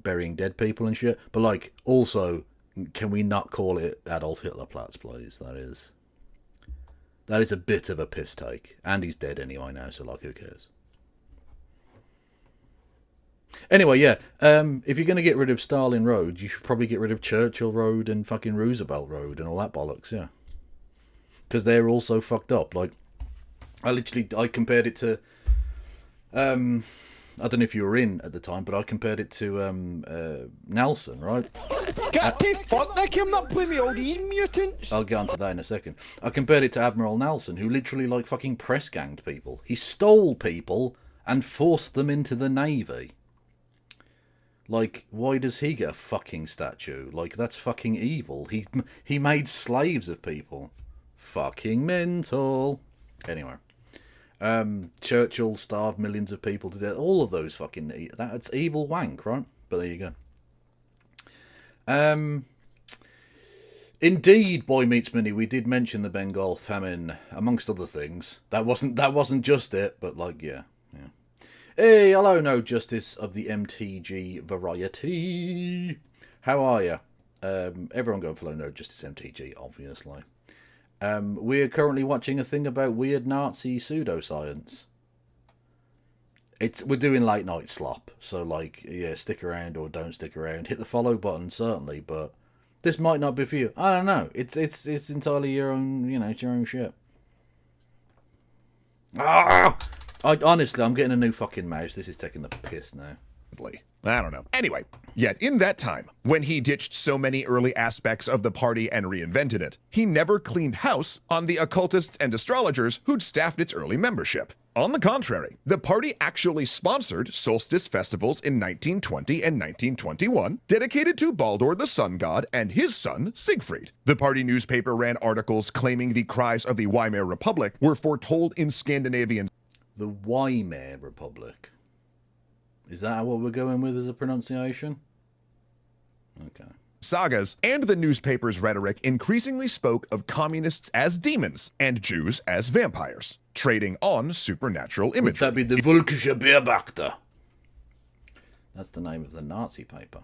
burying dead people and shit. But, like, also, can we not call it Adolf Hitler Platz, please? That is a bit of a piss take. And he's dead anyway now, so, like, who cares? Anyway, yeah, if you're going to get rid of Stalin Road, you should probably get rid of Churchill Road and fucking Roosevelt Road and all that bollocks, yeah. Because they're all so fucked up, like... I compared it to, I don't know if you were in at the time, but I compared it to Nelson, right? Get the fuck, they came up with me, all these mutants. I'll get onto that in a second. I compared it to Admiral Nelson, who literally, like, fucking press ganged people. He stole people and forced them into the Navy. Like, why does he get a fucking statue? Like, that's fucking evil. He made slaves of people. Fucking mental. Anyway. Churchill starved millions of people to death. All of those fucking... That's evil wank, right? But there you go. Indeed, Boy Meets Minnie, we did mention the Bengal famine, amongst other things. That wasn't just it, but, like, yeah. Hey, hello, No Justice of the MTG variety. How are you? Everyone go and follow No Justice MTG, obviously. We're currently watching a thing about weird Nazi pseudoscience. We're doing late night slop, so, like, yeah, stick around or don't stick around. Hit the follow button, certainly, but this might not be for you. I don't know. It's entirely your own, you know, it's your own shit. Honestly, I'm getting a new fucking mouse. This is taking the piss now. I don't know. Anyway, yet in that time, when he ditched so many early aspects of the party and reinvented it, he never cleaned house on the occultists and astrologers who'd staffed its early membership. On the contrary, the party actually sponsored solstice festivals in 1920 and 1921, dedicated to Baldur the sun god and his son, Siegfried. The party newspaper ran articles claiming the cries of the Weimar Republic were foretold in Scandinavian. The Weimar Republic. Is that what we're going with as a pronunciation? Okay. Sagas, and the newspaper's rhetoric increasingly spoke of communists as demons and Jews as vampires, trading on supernatural imagery. Would that be the Völkische Beobachter? That's the name of the Nazi paper.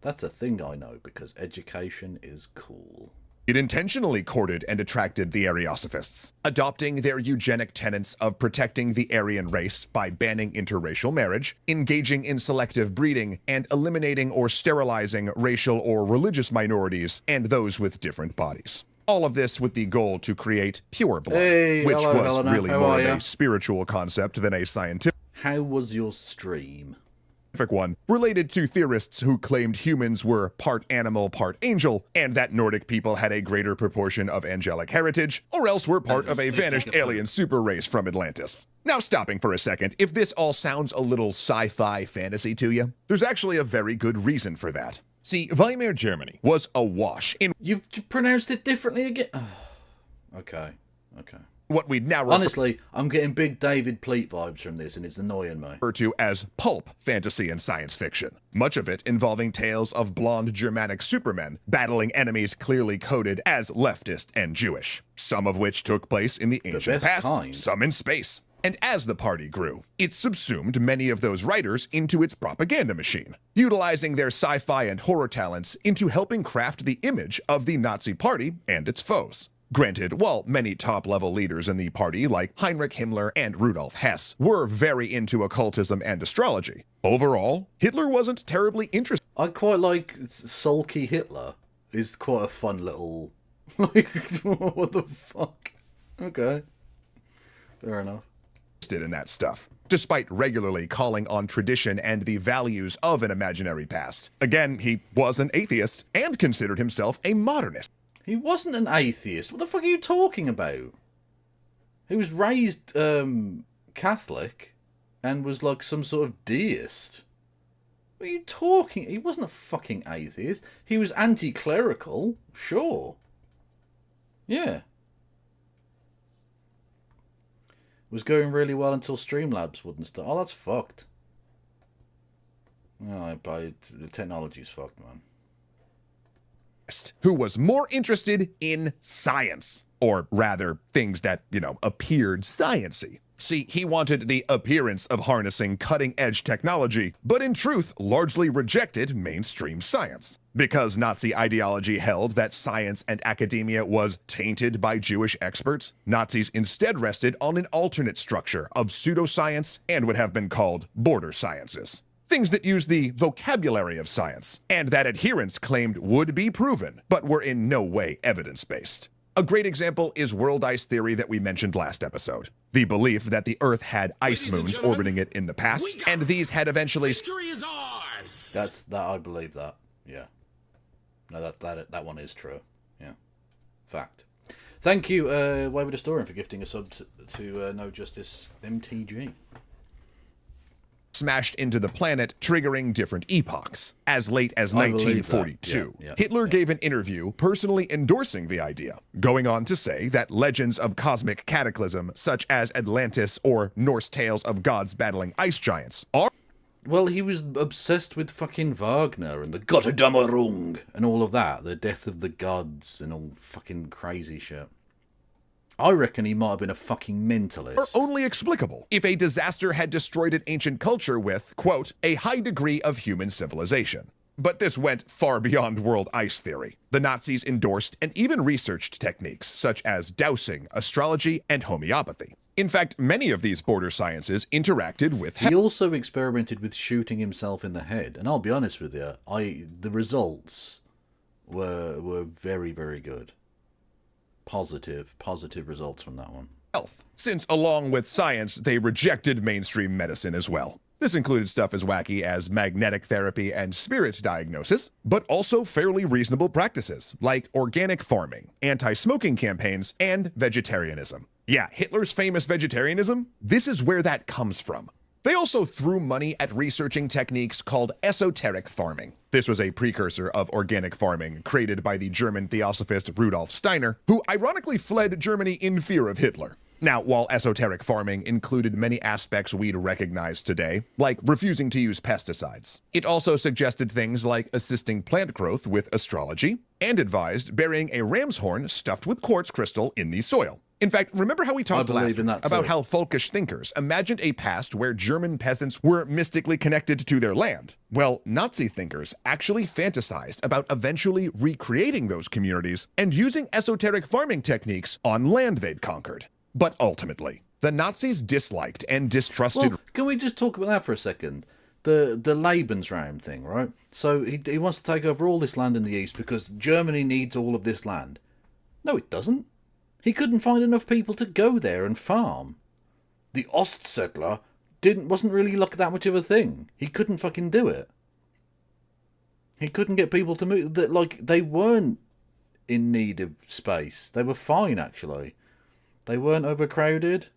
That's a thing I know because education is cool. It intentionally courted and attracted the Ariosophists, adopting their eugenic tenets of protecting the Aryan race by banning interracial marriage, engaging in selective breeding, and eliminating or sterilizing racial or religious minorities and those with different bodies. All of this with the goal to create pure blood, which hello, was Helena. really How more are of ya? a spiritual concept than a scientific How was your stream? one, related to theorists who claimed humans were part animal, part angel, and that Nordic people had a greater proportion of angelic heritage, or else were part of a vanished alien super race from Atlantis. Now, stopping for a second, if this all sounds a little sci-fi fantasy to you, there's actually a very good reason for that. See, Weimar Germany was awash in... You've pronounced it differently again? Okay. what we'd now refer Honestly, I'm getting big David Pleat vibes from this, and it's annoying me. to as pulp fantasy and science fiction, much of it involving tales of blonde Germanic supermen battling enemies clearly coded as leftist and Jewish, some of which took place in the ancient best past, kind. some in space. And as the party grew, it subsumed many of those writers into its propaganda machine, utilizing their sci-fi and horror talents into helping craft the image of the Nazi party and its foes. Granted, while many top-level leaders in the party, like Heinrich Himmler and Rudolf Hess, were very into occultism and astrology, overall, Hitler wasn't terribly interested. I quite like sulky Hitler. Is quite a fun little... Like, what the fuck? Okay. Fair enough. in that stuff, despite regularly calling on tradition and the values of an imaginary past. Again, he was an atheist and considered himself a modernist. He wasn't an atheist. What the fuck are you talking about? He was raised Catholic and was like some sort of deist. What are you talking? He wasn't a fucking atheist. He was anti-clerical, sure. Yeah. Was going really well until Streamlabs wouldn't start. Oh, that's fucked. Oh, the technology's fucked, man. Who was more interested in science, or rather, things that, appeared science-y. See, he wanted the appearance of harnessing cutting-edge technology, but in truth largely rejected mainstream science. Because Nazi ideology held that science and academia was tainted by Jewish experts, Nazis instead rested on an alternate structure of pseudoscience and would have been called border sciences. Things that use the vocabulary of science, and that adherents claimed would be proven, but were in no way evidence-based. A great example is world ice theory that we mentioned last episode. The belief that the Earth had ice moons orbiting it in the past, and these had eventually... Victory is ours! That I believe that. Yeah. No, that one is true. Yeah. Fact. Thank you, Wayward Historian, for gifting a sub to No Justice MTG. Smashed into the planet, triggering different epochs. As late as I believe that. 1942, Yeah. Hitler gave an interview personally endorsing the idea, going on to say that legends of cosmic cataclysm, such as Atlantis or Norse tales of gods battling ice giants, are... Well, he was obsessed with fucking Wagner and the Gotterdammerung and all of that, the death of the gods and all fucking crazy shit. I reckon he might have been a fucking mentalist. Are only explicable if a disaster had destroyed an ancient culture with, quote, a high degree of human civilization. But this went far beyond world ice theory. The Nazis endorsed and even researched techniques such as dowsing, astrology, and homeopathy. In fact, many of these border sciences interacted with... He also experimented with shooting himself in the head, and I'll be honest with you, the results were very, very good. Positive results from that one. Health, since along with science, they rejected mainstream medicine as well. This included stuff as wacky as magnetic therapy and spirit diagnosis, but also fairly reasonable practices like organic farming, anti-smoking campaigns, and vegetarianism. Yeah, Hitler's famous vegetarianism, this is where that comes from. They also threw money at researching techniques called esoteric farming. This was a precursor of organic farming created by the German theosophist Rudolf Steiner, who ironically fled Germany in fear of Hitler. Now, while esoteric farming included many aspects we'd recognize today, like refusing to use pesticides, it also suggested things like assisting plant growth with astrology, and advised burying a ram's horn stuffed with quartz crystal in the soil. In fact, remember how we talked last week about how folkish thinkers imagined a past where German peasants were mystically connected to their land? Well, Nazi thinkers actually fantasized about eventually recreating those communities and using esoteric farming techniques on land they'd conquered. But ultimately, the Nazis disliked and distrusted... Well, can we just talk about that for a second? The Lebensraum thing, right? So he wants to take over all this land in the east because Germany needs all of this land. No, it doesn't. He couldn't find enough people to go there and farm. The Ostsettler wasn't really like that much of a thing. He couldn't fucking do it. He couldn't get people to move. They weren't in need of space. They were fine, actually. They weren't overcrowded.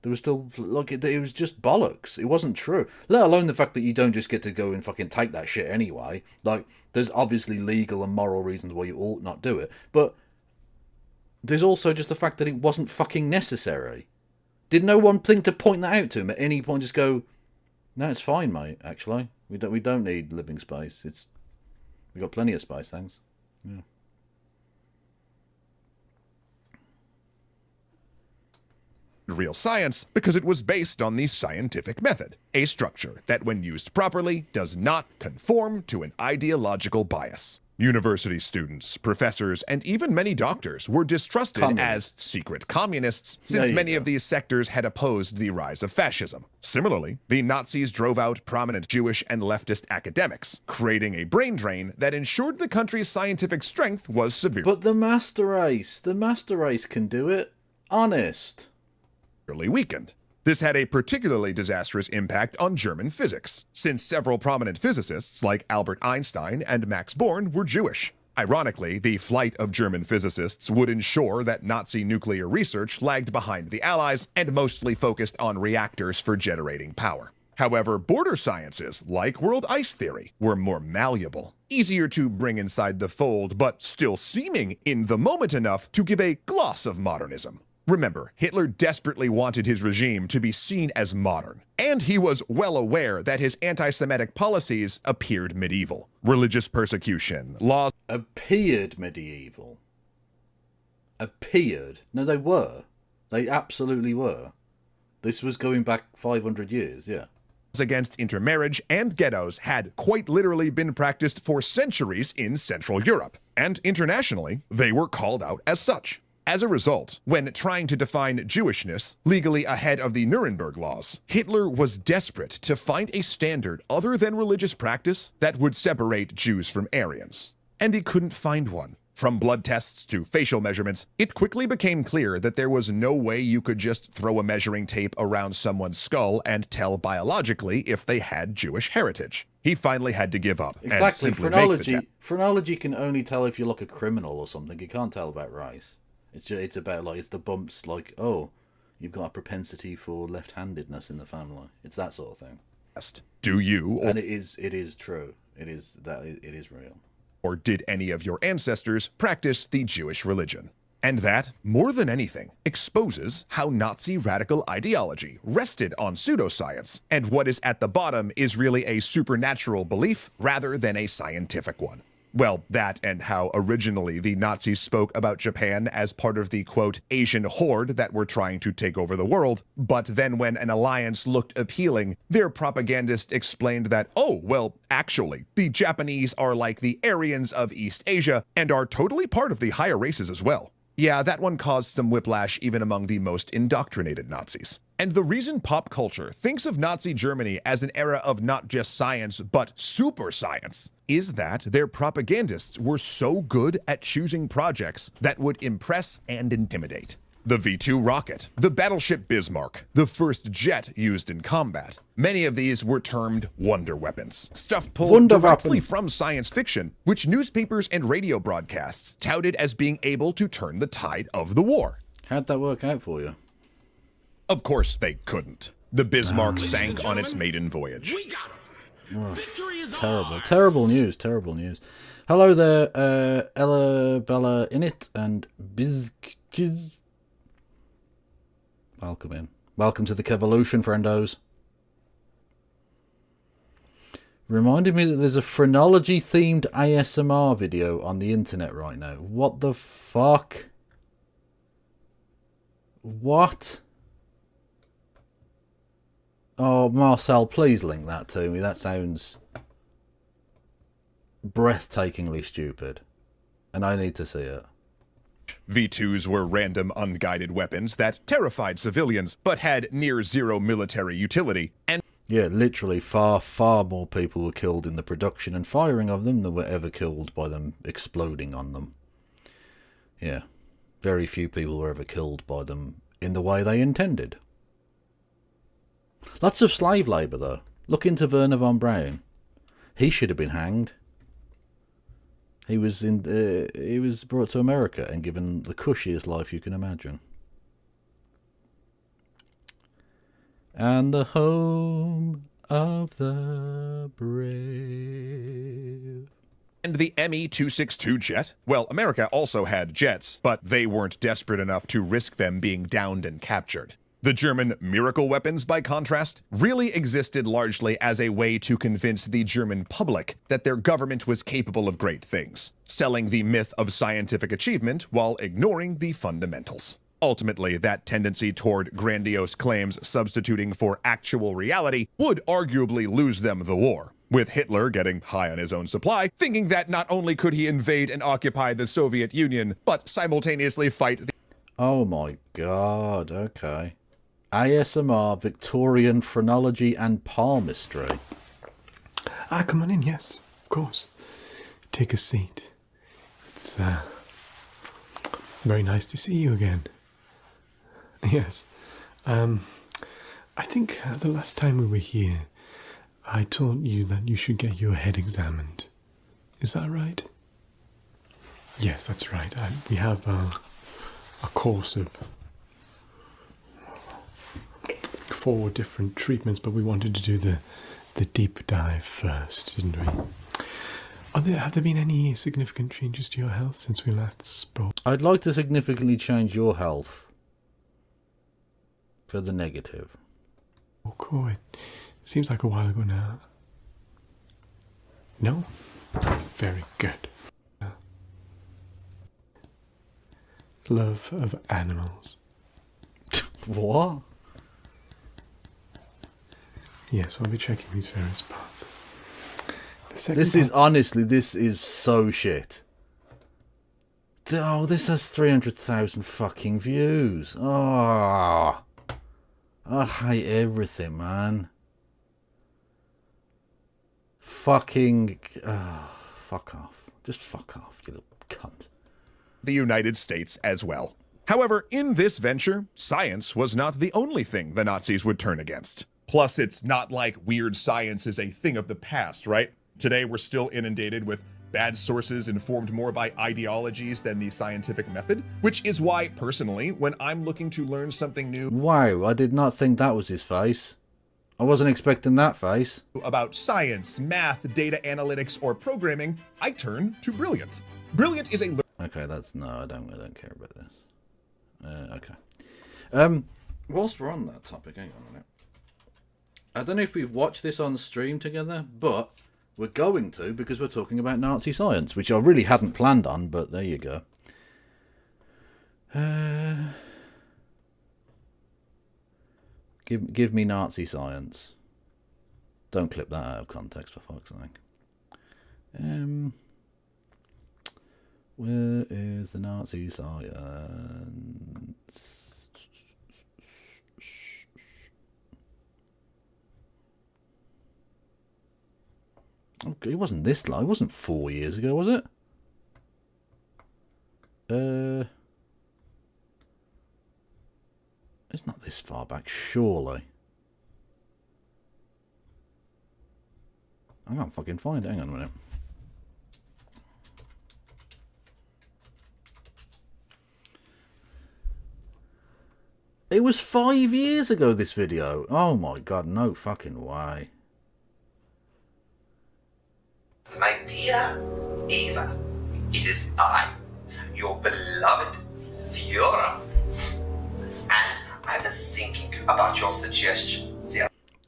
There was still, it was just bollocks. It wasn't true. Let alone the fact that you don't just get to go and fucking take that shit anyway. There's obviously legal and moral reasons why you ought not do it. But there's also just the fact that it wasn't fucking necessary. Did no one think to point that out to him at any point? Just go, no, it's fine, mate, actually. We don't need living space. We've got plenty of space, thanks. Yeah. Real science because it was based on the scientific method, a structure that when used properly does not conform to an ideological bias. University students, professors, and even many doctors were distrusted as secret communists since many of these sectors had opposed the rise of fascism. Similarly, the Nazis drove out prominent Jewish and leftist academics, creating a brain drain that ensured the country's scientific strength was severely But the master race can do it. Honest. weakened. This had a particularly disastrous impact on German physics, since several prominent physicists like Albert Einstein and Max Born were Jewish. Ironically, the flight of German physicists would ensure that Nazi nuclear research lagged behind the Allies and mostly focused on reactors for generating power. However, border sciences, like world ice theory, were more malleable, easier to bring inside the fold, but still seeming in the moment enough to give a gloss of modernism. Remember, Hitler desperately wanted his regime to be seen as modern, and he was well aware that his anti-Semitic policies appeared medieval. Religious persecution, laws Appeared medieval. Appeared. No, they were. They absolutely were. This was going back 500 years, yeah. against intermarriage and ghettos had quite literally been practiced for centuries in Central Europe, and internationally, they were called out as such. As a result, when trying to define Jewishness legally ahead of the Nuremberg laws, Hitler was desperate to find a standard other than religious practice that would separate Jews from Aryans. And he couldn't find one. From blood tests to facial measurements, it quickly became clear that there was no way you could just throw a measuring tape around someone's skull and tell biologically if they had Jewish heritage. He finally had to give up. Exactly. And simply make the test. Phrenology can only tell if you look a criminal or something. You can't tell about race. It's about, like, it's the bumps, like, oh, you've got a propensity for left-handedness in the family. It's that sort of thing. Do you, and it is true. It is real. Or did any of your ancestors practice the Jewish religion? And that, more than anything, exposes how Nazi radical ideology rested on pseudoscience, and what is at the bottom is really a supernatural belief rather than a scientific one. Well, that and how originally the Nazis spoke about Japan as part of the, quote, Asian horde that were trying to take over the world, but then when an alliance looked appealing, their propagandist explained that, oh, well, actually, the Japanese are like the Aryans of East Asia and are totally part of the higher races as well. Yeah, that one caused some whiplash even among the most indoctrinated Nazis. And the reason pop culture thinks of Nazi Germany as an era of not just science, but super science, is that their propagandists were so good at choosing projects that would impress and intimidate. The V-2 rocket, the battleship Bismarck, the first jet used in combat. Many of these were termed wonder weapons, stuff pulled directly from science fiction, which newspapers and radio broadcasts touted as being able to turn the tide of the war. How'd that work out for you? Of course they couldn't. The Bismarck sank on its maiden voyage. We got him. Victory is Terrible. ours. Terrible news. Terrible news. Hello there, Ella Bella Init and Bizkiz. Welcome in. Welcome to the Kevolution, friendos. Reminded me that there's a phrenology-themed ASMR video on the internet right now. What the fuck? What? Oh, Marcel, please link that to me. That sounds breathtakingly stupid. And I need to see it. V-2s were random unguided weapons that terrified civilians, but had near-zero military utility, and yeah, literally far, far more people were killed in the production and firing of them than were ever killed by them exploding on them. Yeah, very few people were ever killed by them in the way they intended. Lots of slave labour, though. Look into Werner von Braun. He should have been hanged. He was brought to America and given the cushiest life you can imagine. And the home of the brave. And the Me-262 jet? Well, America also had jets, but they weren't desperate enough to risk them being downed and captured. The German miracle weapons, by contrast, really existed largely as a way to convince the German public that their government was capable of great things, selling the myth of scientific achievement while ignoring the fundamentals. Ultimately, that tendency toward grandiose claims substituting for actual reality would arguably lose them the war, with Hitler getting high on his own supply, thinking that not only could he invade and occupy the Soviet Union, but simultaneously fight the... Oh my god, okay. ASMR, Victorian phrenology and palmistry. Come on in, yes, of course. Take a seat. It's very nice to see you again. Yes. I think the last time we were here, I told you that you should get your head examined. Is that right? Yes, that's right. We have a course of 4 different treatments, but we wanted to do the deep dive first, didn't we? Have there been any significant changes to your health since we last spoke? I'd like to significantly change your health for the negative. Oh, cool. It seems like a while ago now. No? Very good. Love of animals. What? Yes, I'll be checking these various parts. This is so shit. Oh, this has 300,000 fucking views. Oh, I hate everything, man. Fucking, fuck off. Just fuck off, you little cunt. The United States as well. However, in this venture, science was not the only thing the Nazis would turn against. Plus, it's not like weird science is a thing of the past, right? Today, we're still inundated with bad sources informed more by ideologies than the scientific method, which is why, personally, when I'm looking to learn something new... Wow, I did not think that was his face. I wasn't expecting that face. ...about science, math, data analytics, or programming, I turn to Brilliant. Brilliant is a... Okay, no, I don't care about this. Okay. Whilst we're on that topic, hang on a minute. I don't know if we've watched this on stream together, but we're going to because we're talking about Nazi science, which I really hadn't planned on, but there you go. Give me Nazi science. Don't clip that out of context, for fuck's sake. Where is the Nazi science? Okay, it wasn't this long. It wasn't 4 years ago, was it? It's not this far back, surely. I can't fucking find it. Hang on a minute. It was 5 years ago, this video. Oh my god, no fucking way. My dear Ava, it is I, your beloved Führer. And I was thinking about your suggestion.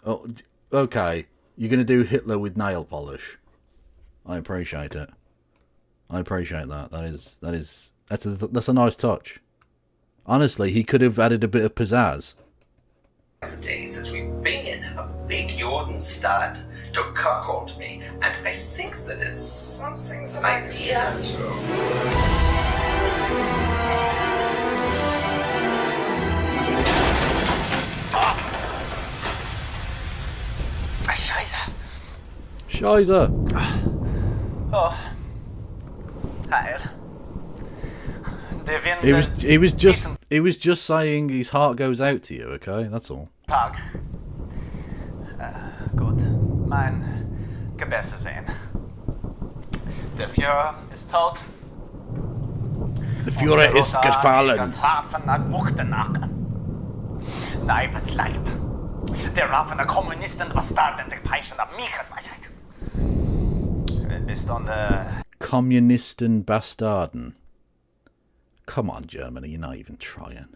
Oh, okay. You're going to do Hitler with nail polish. I appreciate it. I appreciate that. That's a nice touch. Honestly, he could have added a bit of pizzazz. The days that we bring in a big Jordan stud to cuckold me, and I think that it's something that I dear to. Scheiße. Scheiße. Oh. Heil. He was just saying his heart goes out to you, okay? That's all. Tag. Gut. Mein Gebässe sehen. Der Führer ist tot. The Führer ist gefallen. Das Hafen an Muchtenach. Nein, was leid. Der Raffen der Kommunisten, Bastarden, der Peischen der Mikros-Weisheit. Bist on the... Kommunisten Bastarden. Come on, Germany, you're not even trying.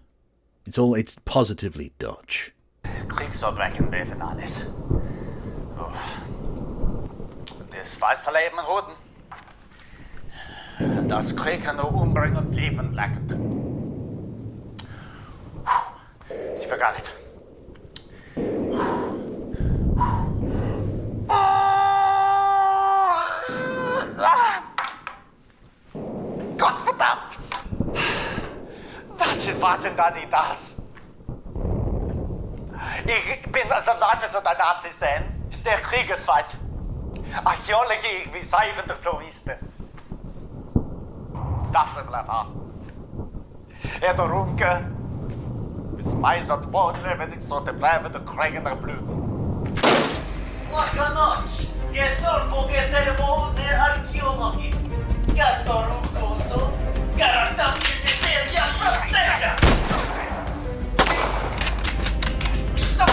It's positively Dutch. Kriegsverbrechen behelfen alles. Das weiße Leben Roten. Das Krieg kann nur umbringen und leben bleiben. Sie vergangen. Gottverdammt! Was sind da nicht das? Ich bin aus der Life der Nazis sein, der Kriegesfeind. Archaeology, wie Seifen der Touristen. Das ist der was. Der Runke, Hvis mij zat voortleven, ik zou te blijven de krijgen naar bloeden. Laka noć, getor bogeter mode arkeologi. Gator ukoso, garatam militeria strategia. Stop!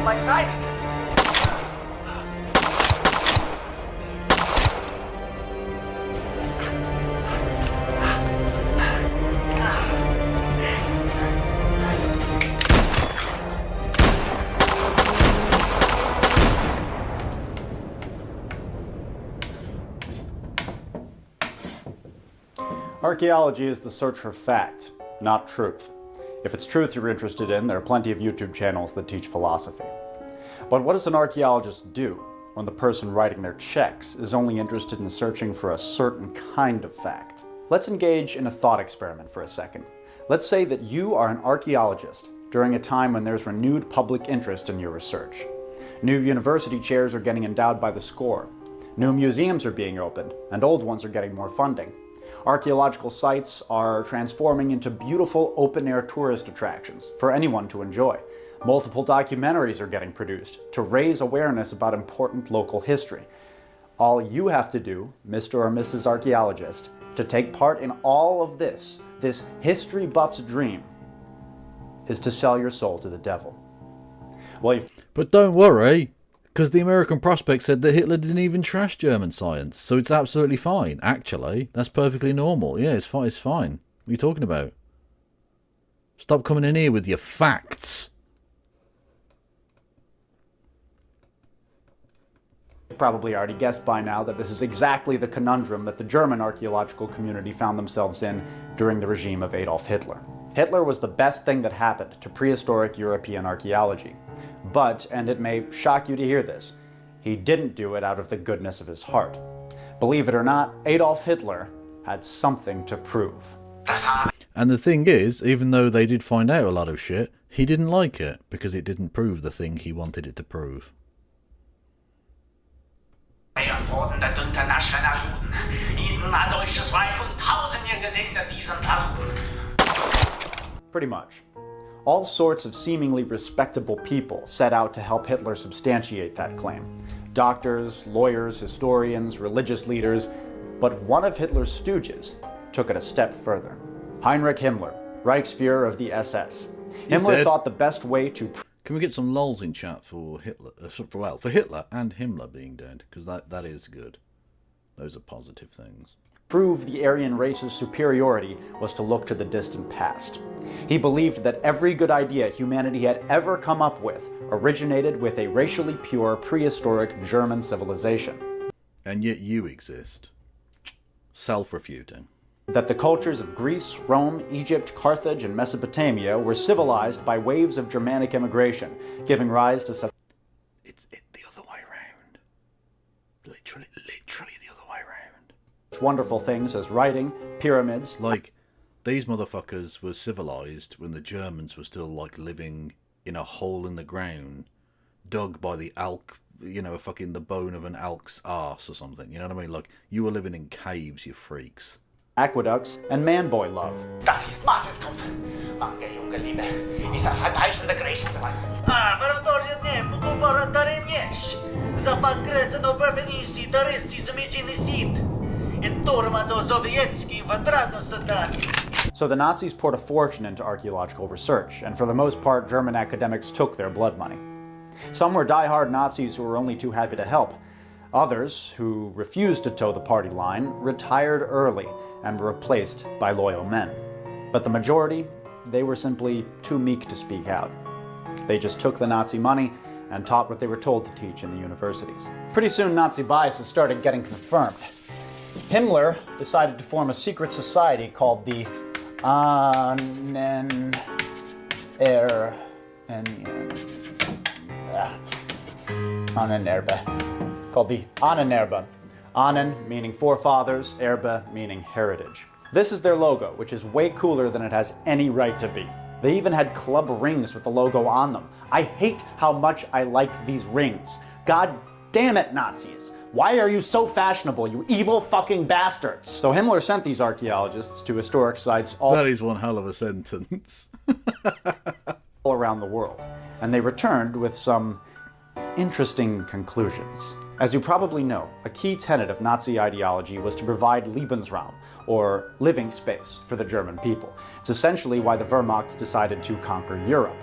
Mein Zeit! Archaeology is the search for fact, not truth. If it's truth you're interested in, there are plenty of YouTube channels that teach philosophy. But what does an archaeologist do when the person writing their checks is only interested in searching for a certain kind of fact? Let's engage in a thought experiment for a second. Let's say that you are an archaeologist during a time when there's renewed public interest in your research. New university chairs are getting endowed by the score. New museums are being opened, and old ones are getting more funding. Archaeological sites are transforming into beautiful open-air tourist attractions for anyone to enjoy. Multiple documentaries are getting produced to raise awareness about important local history. All you have to do, Mr. or Mrs. Archaeologist, to take part in all of this history buff's dream, is to sell your soul to the devil. Well, But don't worry, because the American Prospect said that Hitler didn't even trash German science, so it's absolutely fine. Actually, that's perfectly normal. Yeah, it's fine. It's fine. What are you talking about? Stop coming in here with your facts. You've probably already guessed by now that this is exactly the conundrum that the German archaeological community found themselves in during the regime of Adolf Hitler. Hitler was the best thing that happened to prehistoric European archaeology. But, and it may shock you to hear this, he didn't do it out of the goodness of his heart. Believe it or not, Adolf Hitler had something to prove. And the thing is, even though they did find out a lot of shit, he didn't like it because it didn't prove the thing he wanted it to prove. Pretty much. All sorts of seemingly respectable people set out to help Hitler substantiate that claim. Doctors, lawyers, historians, religious leaders, but one of Hitler's stooges took it a step further. Heinrich Himmler, Reichsfuhrer of the SS. Himmler thought the best way to... Can we get some lols in chat for Hitler? For Hitler and Himmler being dead, because that is good. Those are positive things. Prove the Aryan race's superiority was to look to the distant past. He believed that every good idea humanity had ever come up with originated with a racially pure prehistoric German civilization. And yet you exist. Self-refuting. That the cultures of Greece, Rome, Egypt, Carthage, and Mesopotamia were civilized by waves of Germanic immigration, giving rise to such... It's the other way around. Literally the other way around. Wonderful things as writing, pyramids... Like, these motherfuckers were civilized when the Germans were still, like, living in a hole in the ground, dug by the elk, you know, fucking the bone of an elk's arse or something. You know what I mean? Like, you were living in caves, you freaks. Aqueducts, and man-boy love. Das ist Massenkampf. Mange junge Liebe. Ist ein verteidigender Degradation. Però torge tempo, comparatore nies. Za fakrece do perfenisi, daresi zamijinisit. In tormato sovietski vadrado sadraki. So the Nazis poured a fortune into archaeological research, and for the most part, German academics took their blood money. Some were die-hard Nazis who were only too happy to help. Others, who refused to toe the party line, retired early and were replaced by loyal men. But the majority, they were simply too meek to speak out. They just took the Nazi money and taught what they were told to teach in the universities. Pretty soon, Nazi biases started getting confirmed. Himmler decided to form a secret society called the called the Ahnenerbe. Ahnen meaning forefathers, Erbe meaning heritage. This is their logo, which is way cooler than it has any right to be. They even had club rings with the logo on them. I hate how much I like these rings. God damn it, Nazis! Why are you so fashionable, you evil fucking bastards? So Himmler sent these archaeologists to historic sites all That is one hell of a sentence. around the world, and they returned with some interesting conclusions. As you probably know, a key tenet of Nazi ideology was to provide Lebensraum, or living space, for the German people. It's essentially why the Wehrmacht decided to conquer Europe.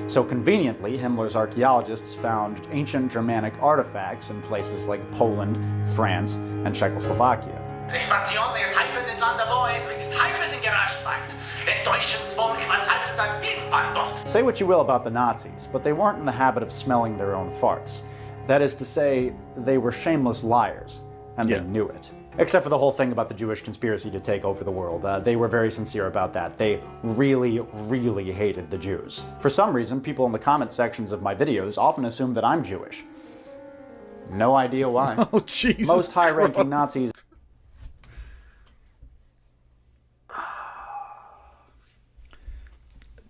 So conveniently, Himmler's archaeologists found ancient Germanic artifacts in places like Poland, France, and Czechoslovakia. Expansion des heimenden Landerboys liegt heimenden Geraschmarkt. In Deutschlands Volk, was heißt das Bienenwand dort? Say what you will about the Nazis, but they weren't in the habit of smelling their own farts. That is to say, they were shameless liars, and they knew it. Except for the whole thing about the Jewish conspiracy to take over the world. They were very sincere about that. They really, really hated the Jews. For some reason, people in the comment sections of my videos often assume that I'm Jewish. No idea why. Oh, Jesus Most high-ranking Christ. Nazis...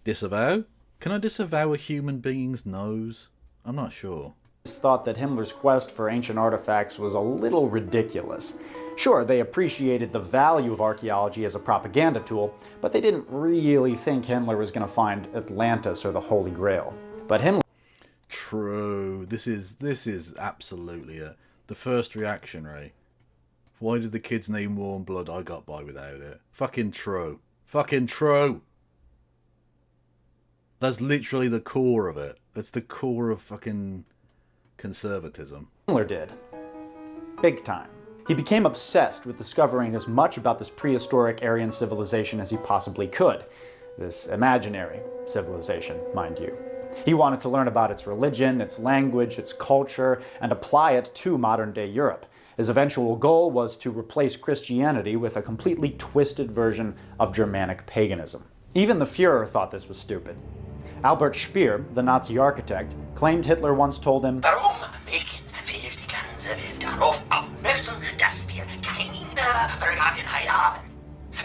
Disavow? Can I disavow a human being's nose? I'm not sure. thought that Himmler's quest for ancient artifacts was a little ridiculous. Sure, they appreciated the value of archaeology as a propaganda tool, but they didn't really think Himmler was going to find Atlantis or the Holy Grail. But Himmler... True. This is absolutely it. The first reaction, Ray. Why did the kids need warm blood? I got by without it. Fucking true. Fucking true. That's literally the core of it. That's the core of fucking conservatism. Himmler did. Big time. He became obsessed with discovering as much about this prehistoric Aryan civilization as he possibly could. This imaginary civilization, mind you. He wanted to learn about its religion, its language, its culture, and apply it to modern-day Europe. His eventual goal was to replace Christianity with a completely twisted version of Germanic paganism. Even the Führer thought this was stupid. Albert Speer, the Nazi architect, claimed Hitler once told him, Warum wecken wir die ganze Welt darauf aufmerksam, dass wir keine Vergangenheit haben?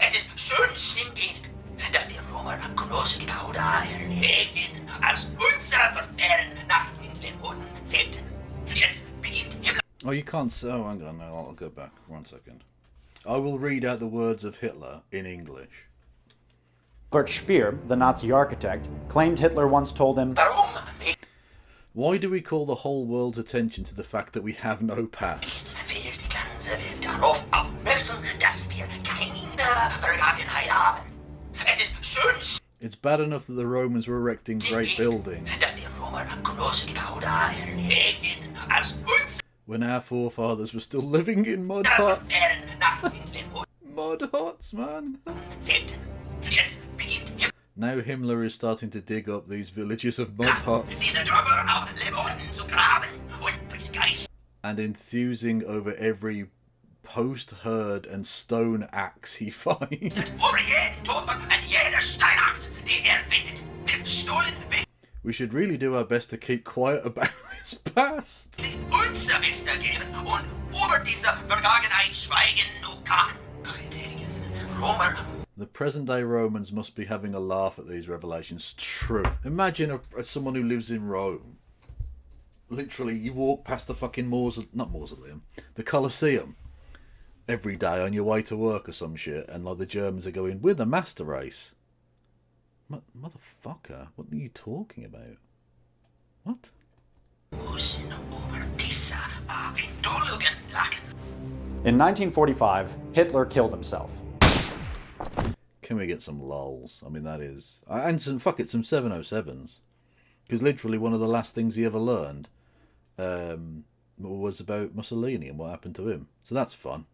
Es ist schön stimmig, dass die Römer große Gebäude errichteten, als unsere Verfahren nach England lebten. Jetzt beginnt Himmler. Oh, you can't... Oh, hang on. No, I'll go back. 1 second. I will read out the words of Hitler in English. Albert Speer, the Nazi architect, claimed Hitler once told him, Why do we call the whole world's attention to the fact that we have no past? Wir die ganze Welt darauf aufmerksam, dass wir keine Vergangenheit haben. Es ist schön It's bad enough that the Romans were erecting great buildings, dass die Römer große Gebäude errichteten, als unsere when our forefathers were still living in mud huts. Verfahren nach England Mud huts, man. lebten. Jetzt beginnt Himmler. Now Himmler is starting to dig up these villages of mud huts Diese Dörfer auf Lebenorden zu graben und mit Geist and enthusing over every post herd and stone axe he finds. über jeden Turm und jede Steinacht, die findet, wird gestohlen, wird We should really do our best to keep quiet about his past. unser Bester geben und über diese Vergangenheit schweigen nur kann. Heutigen Römer The present-day Romans must be having a laugh at these revelations. True. Imagine someone who lives in Rome. Literally, you walk past the fucking mausoleum, the Colosseum, every day on your way to work or some shit, and like the Germans are going, we're the master race. Motherfucker, what are you talking about? What? müssen über diese Entschuldigung lachen. In 1945, Hitler killed himself. Can we get some lols? I mean, that is... And some 707s. Because literally one of the last things he ever learned was about Mussolini and what happened to him. So that's fun.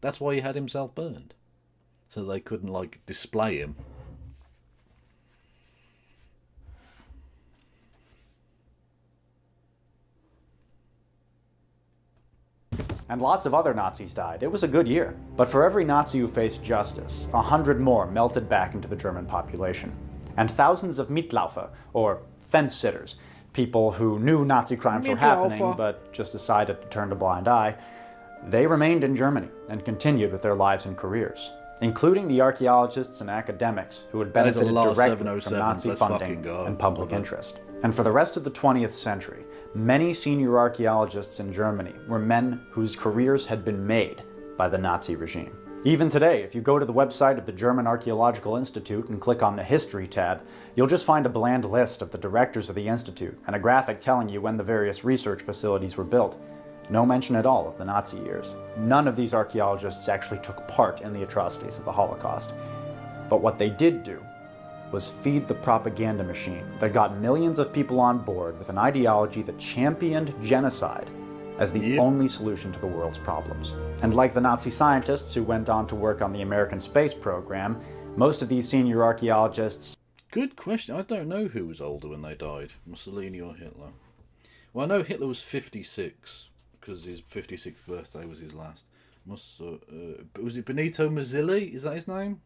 That's why he had himself burned. So they couldn't, like, display him. And lots of other Nazis died. It was a good year. But for every Nazi who faced justice, 100 more melted back into the German population. And thousands of Mitlaufer, or fence-sitters, people who knew Nazi crimes were happening but just decided to turn a blind eye, they remained in Germany and continued with their lives and careers. including the archaeologists and academics who had That is a benefited lot of directly from 707s. Nazi Let's funding fucking go. and public Okay. interest. And for the rest of the 20th century, many senior archaeologists in Germany were men whose careers had been made by the Nazi regime. Even today, if you go to the website of the German Archaeological Institute and click on the History tab, you'll just find a bland list of the directors of the institute and a graphic telling you when the various research facilities were built. No mention at all of the Nazi years. None of these archaeologists actually took part in the atrocities of the Holocaust. But what they did do was feed the propaganda machine that got millions of people on board with an ideology that championed genocide as the only solution to the world's problems. And like the Nazi scientists who went on to work on the American space program, most of these senior archaeologists... Good question. I don't know who was older when they died, Mussolini or Hitler. Well, I know Hitler was 56, because his 56th birthday was his last. Was it Benito Mussolini? Is that his name?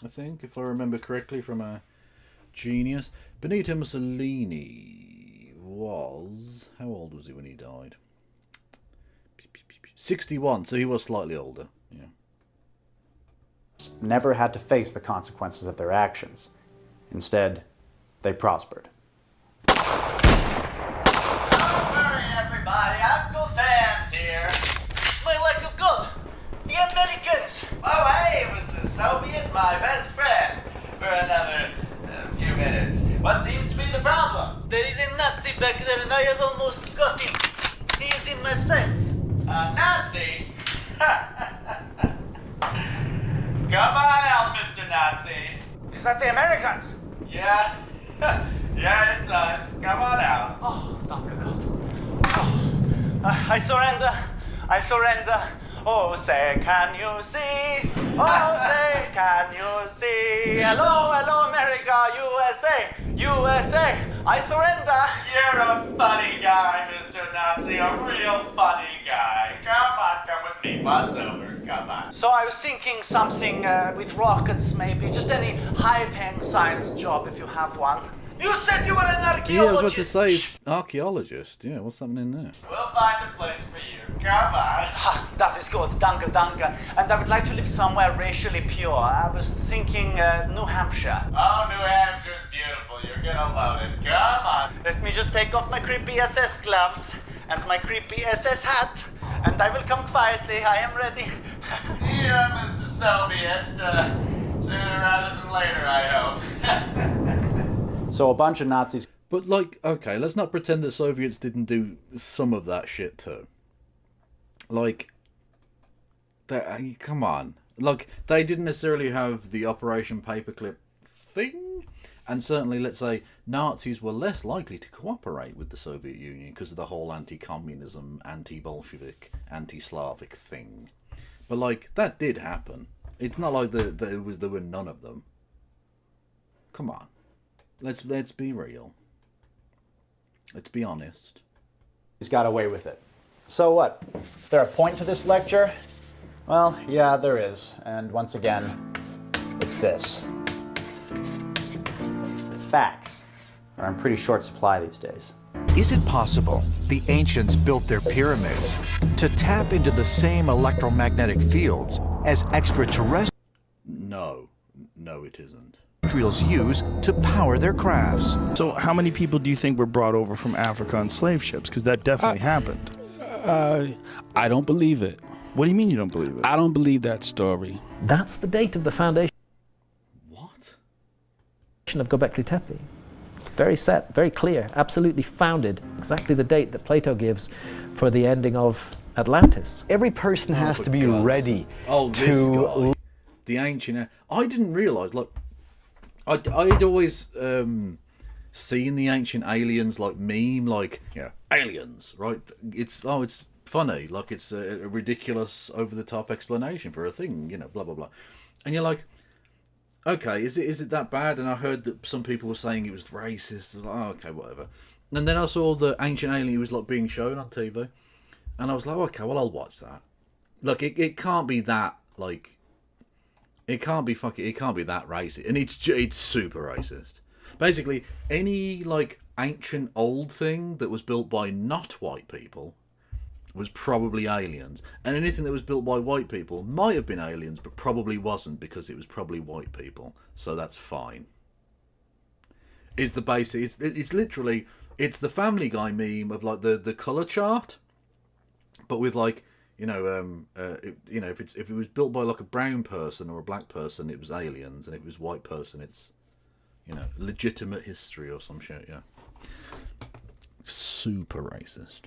I think, if I remember correctly from a Genius. Benito Mussolini was... How old was he when he died? 61, so he was slightly older. Yeah. Never had to face the consequences of their actions. Instead, they prospered. Don't worry, everybody. Uncle Sam's here. My luck of God. The Americans. Oh, hey, Mr. Soviet, my best friend. For another few minutes. What seems to be the problem? There is a Nazi back there, and I have almost got him. He is in my sights. A Nazi? Come on out, Mr. Nazi. Is that the Americans? Yeah. Yeah, it's us. Come on out. Oh, danke Gott. Oh. I surrender. I surrender. Oh, say, can you see? Oh, say, can you see? Hello, hello, America, USA, USA. I surrender. You're a funny guy, Mr. Nazi. A real funny guy. Come on, come with me. What's over? Come on. So I was thinking something with rockets, maybe. Just any high-paying science job if you have one. You said you were an archaeologist. Yeah, I was about to say archaeologist. Yeah, what's happening there? We'll find a place for you. Come on. Das ist gut. Danke, danke. And I would like to live somewhere racially pure. I was thinking New Hampshire. Oh, New Hampshire's beautiful. You're gonna love it. Come on. Let me just take off my creepy SS gloves and my creepy SS hat, and I will come quietly. I am ready. See ya, Mr. Soviet. Sooner rather than later, I hope. So a bunch of Nazis... But, like, okay, let's not pretend that Soviets didn't do some of that shit too. Like, come on. Like, they didn't necessarily have the Operation Paperclip thing. And certainly, let's say, Nazis were less likely to cooperate with the Soviet Union because of the whole anti-communism, anti-Bolshevik, anti-Slavic thing. But, like, that did happen. It's not like there were none of them. Come on. Let's be real. Let's be honest. He's got away with it. So what? Is there a point to this lecture? Well, yeah, there is. And once again, it's this. Facts are in pretty short supply these days. Is it possible the ancients built their pyramids to tap into the same electromagnetic fields as extraterrestrials No, it isn't. use to power their crafts? So how many people do you think were brought over from Africa on slave ships? Because that definitely happened. I don't believe it. What do you mean you don't believe it? I don't believe that story. That's the date of the foundation. What? Of Göbekli Tepe. It's very set, very clear, absolutely founded. Exactly the date that Plato gives for the ending of Atlantis. Every person has to be ready this guy. The ancient... I didn't realise, like... I'd always seen the ancient aliens, like, meme, like, you know, aliens, right? It's funny, like, it's a ridiculous, over-the-top explanation for a thing, you know, blah, blah, blah. And you're like, okay, is it that bad? And I heard that some people were saying it was racist. I was like, oh, okay, whatever. And then I saw the ancient alien was, like, being shown on TV. And I was like, okay, well, I'll watch that. Look, it can't be that, like... It can't be that racist, and it's super racist. Basically, any like ancient old thing that was built by not white people was probably aliens, and anything that was built by white people might have been aliens, but probably wasn't because it was probably white people. So that's fine. It's the basic. It's literally the Family Guy meme of like the color chart, but with like if it was built by like a brown person or a black person, it was aliens, and if it was white person, it's legitimate history or some shit. Yeah. Super racist.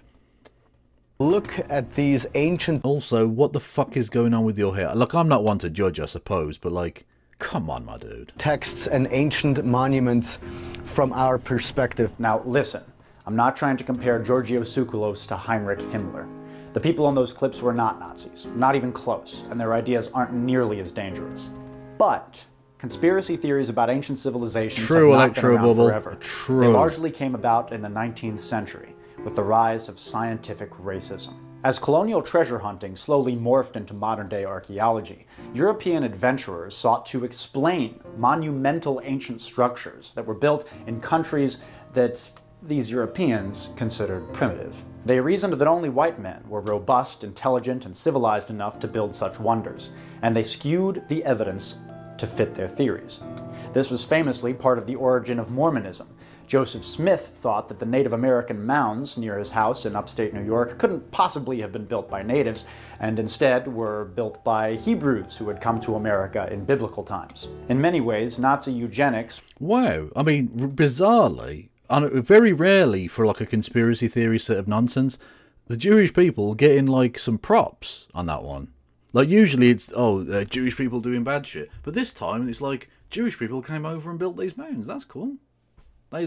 Look at these ancient... Also, what the fuck is going on with your hair? Look, I'm not one to judge, I suppose, but like, come on, my dude. Texts and ancient monuments from our perspective. Now, listen. I'm not trying to compare Giorgio Tsoukalos to Heinrich Himmler. The people on those clips were not Nazis, not even close, and their ideas aren't nearly as dangerous. But conspiracy theories about ancient civilizations have not been around forever. They largely came about in the 19th century, with the rise of scientific racism. As colonial treasure hunting slowly morphed into modern-day archaeology, European adventurers sought to explain monumental ancient structures that were built in countries that these Europeans considered primitive. They reasoned that only white men were robust, intelligent, and civilized enough to build such wonders, and they skewed the evidence to fit their theories. This was famously part of the origin of Mormonism. Joseph Smith thought that the Native American mounds near his house in upstate New York couldn't possibly have been built by natives, and instead were built by Hebrews who had come to America in biblical times. In many ways, Nazi eugenics... Wow. I mean, bizarrely, very rarely for like a conspiracy theory set of nonsense, the Jewish people getting like some props on that one. Like usually it's, Jewish people doing bad shit. But this time it's like, Jewish people came over and built these mounds. That's cool. They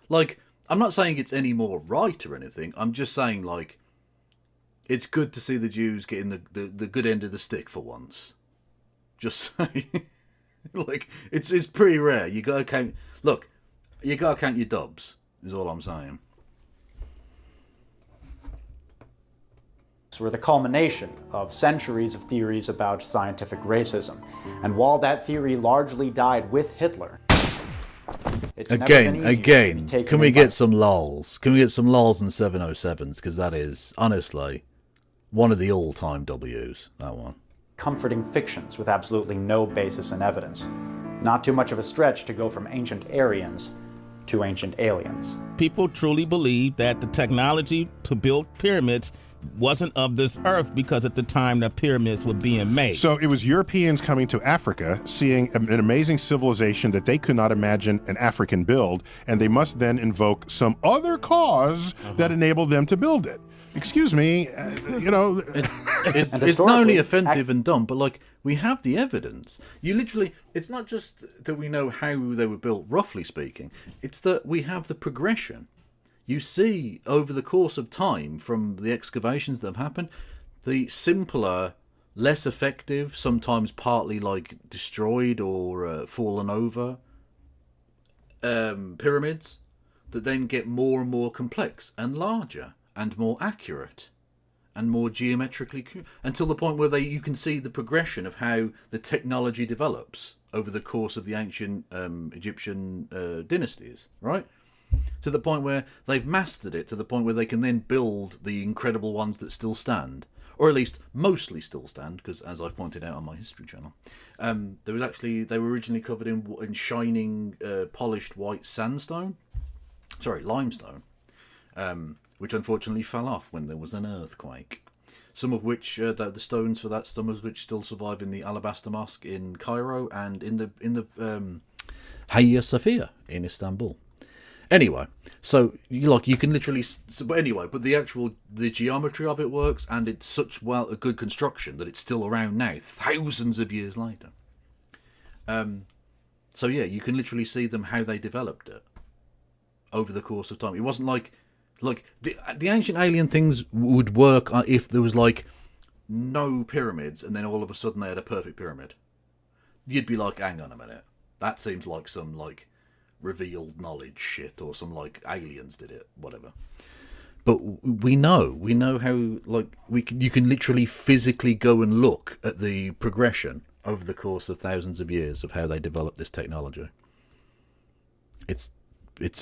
like, I'm not saying it's any more right or anything. I'm just saying, like, it's good to see the Jews getting the good end of the stick for once. Just saying. Like, it's pretty rare. You gotta count your dubs, is all I'm saying. were the culmination of centuries of theories about scientific racism. And while that theory largely died with Hitler, it's Again, can we get some lols? Can we get some lols and 707s? Because that is, honestly, one of the all-time W's, that one. Comforting fictions with absolutely no basis in evidence. Not too much of a stretch to go from ancient Aryans to ancient aliens. People truly believe that the technology to build pyramids wasn't of this earth because at the time the pyramids were being made. So it was Europeans coming to Africa, seeing an amazing civilization that they could not imagine an African build, and they must then invoke some other cause that enabled them to build it. Excuse me, it's not only offensive and dumb, but like, we have the evidence. You literally, it's not just that we know how they were built, roughly speaking, it's that we have the progression. You see, over the course of time, from the excavations that have happened, the simpler, less effective, sometimes partly like destroyed or fallen over pyramids that then get more and more complex and larger and more accurate and more geometrically, until the point where you can see the progression of how the technology develops over the course of the ancient Egyptian dynasties, right? To the point where they've mastered it, to the point where they can then build the incredible ones that still stand, or at least mostly still stand, because as I've pointed out on my history channel, they were originally covered in shining polished white limestone, which unfortunately fell off when there was an earthquake. Some of which, the stones for that, some of which still survive in the Alabaster Mosque in Cairo and in the Hagia Sophia in Istanbul. Anyway, so you can literally. But anyway, but the geometry of it works, and it's such a good construction that it's still around now, thousands of years later. So yeah, you can literally see them how they developed it over the course of time. It wasn't like the ancient alien things would work if there was like no pyramids, and then all of a sudden they had a perfect pyramid. You'd be like, hang on a minute, that seems like some like revealed knowledge shit, or some like aliens did it, whatever. But we know how you can literally physically go and look at the progression over the course of thousands of years of how they developed this technology. It's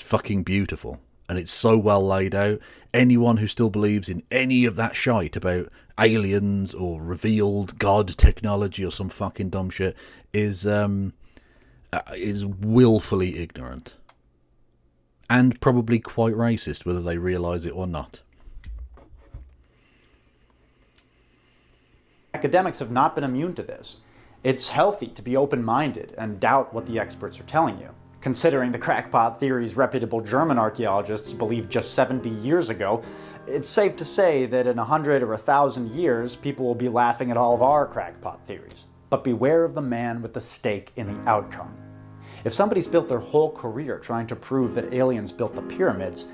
fucking beautiful. and it's so well laid out. Anyone who still believes in any of that shite about aliens or revealed God technology or some fucking dumb shit is willfully ignorant. And probably quite racist, whether they realise it or not. Academics have not been immune to this. It's healthy to be open-minded and doubt what the experts are telling you. Considering the crackpot theories reputable German archaeologists believed just 70 years ago, it's safe to say that in 100 or 1,000 years, people will be laughing at all of our crackpot theories. But beware of the man with the stake in the outcome. If somebody's built their whole career trying to prove that aliens built the pyramids,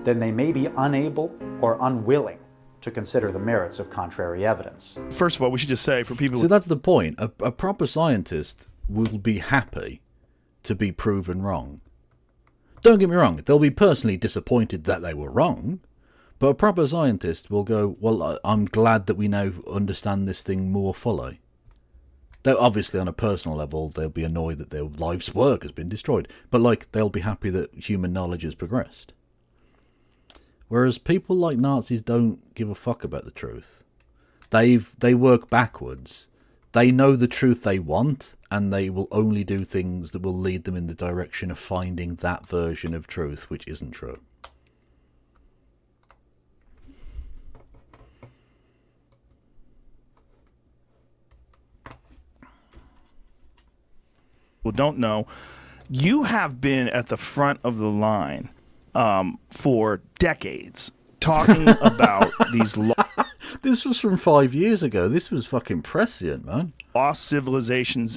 then they may be unable or unwilling to consider the merits of contrary evidence. First of all, we should just say for people... So that's the point. A proper scientist will be happy to be proven wrong. Don't get me wrong, they'll be personally disappointed that they were wrong, but a proper scientist will go, well, I'm glad that we now understand this thing more fully. Though obviously on a personal level, they'll be annoyed that their life's work has been destroyed, but like they'll be happy that human knowledge has progressed. Whereas people like Nazis don't give a fuck about the truth. They work backwards. They know the truth they want, and they will only do things that will lead them in the direction of finding that version of truth which isn't true. People don't know, you have been at the front of the line for decades talking about these This was from 5 years ago. This was fucking prescient, man. Lost civilizations,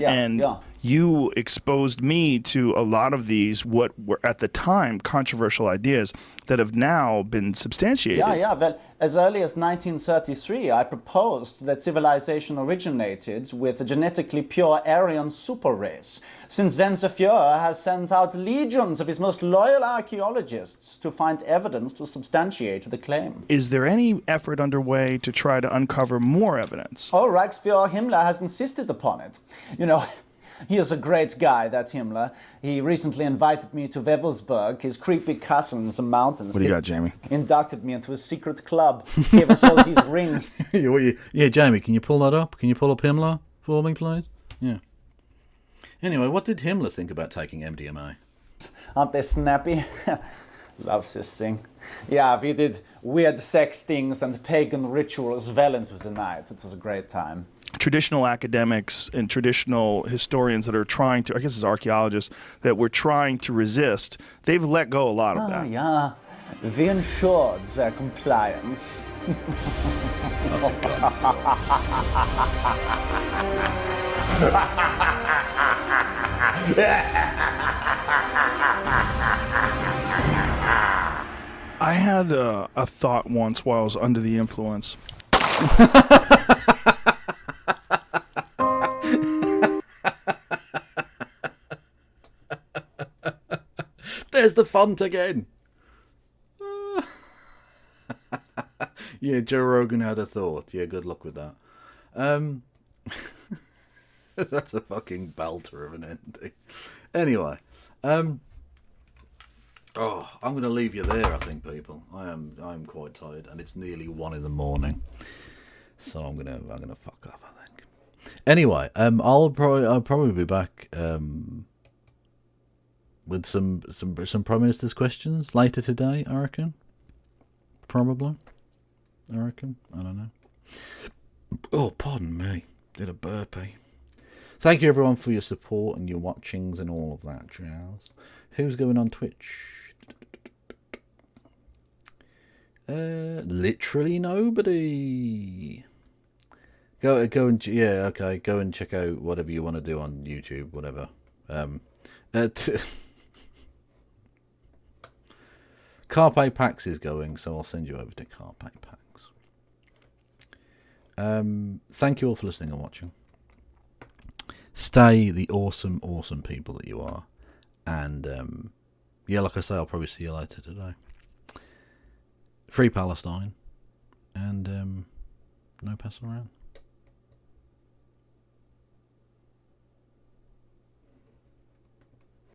you exposed me to a lot of these, what were at the time controversial ideas that have now been substantiated. Well, as early as 1933, I proposed that civilization originated with a genetically pure Aryan super race. Since then, the Führer has sent out legions of his most loyal archaeologists to find evidence to substantiate the claim. Is there any effort underway to try to uncover more evidence? Oh, Reichsführer Himmler has insisted upon it. You know, he is a great guy, that Himmler. He recently invited me to Wewelsburg, his creepy castle in the mountains. What do you got, Jamie? Inducted me into his secret club. Gave us all these rings. Yeah, Jamie, can you pull that up? Can you pull up Himmler for me, please? Yeah. Anyway, what did Himmler think about taking MDMA? Aren't they snappy? Loves this thing. Yeah, we did weird sex things and pagan rituals well into the night. It was a great time. Traditional academics and traditional historians that are trying to, I guess it's archaeologists, that were trying to resist, they've let go a lot of that. Yeah, we ensured their compliance. That's a gun. I had a thought once while I was under the influence. There's the font again. Yeah, Joe Rogan had a thought. Yeah, good luck with that. That's a fucking belter of an ending. Anyway, I'm going to leave you there. I think, people. I'm quite tired, and it's nearly 1 a.m. So I'm gonna fuck off, I think. Anyway, I'll probably be back with some Prime Minister's questions later today, I reckon. Probably. I reckon. I don't know. Oh, pardon me. Did a burpee. Thank you, everyone, for your support and your watchings and all of that jazz. Who's going on Twitch? Literally nobody. Go and go and check out whatever you want to do on YouTube, whatever. Carpe Pax is going, so I'll send you over to Carpe Pax. Thank you all for listening and watching. Stay the awesome, awesome people that you are. And, yeah, like I say, I'll probably see you later today. Free Palestine. And, no passing around.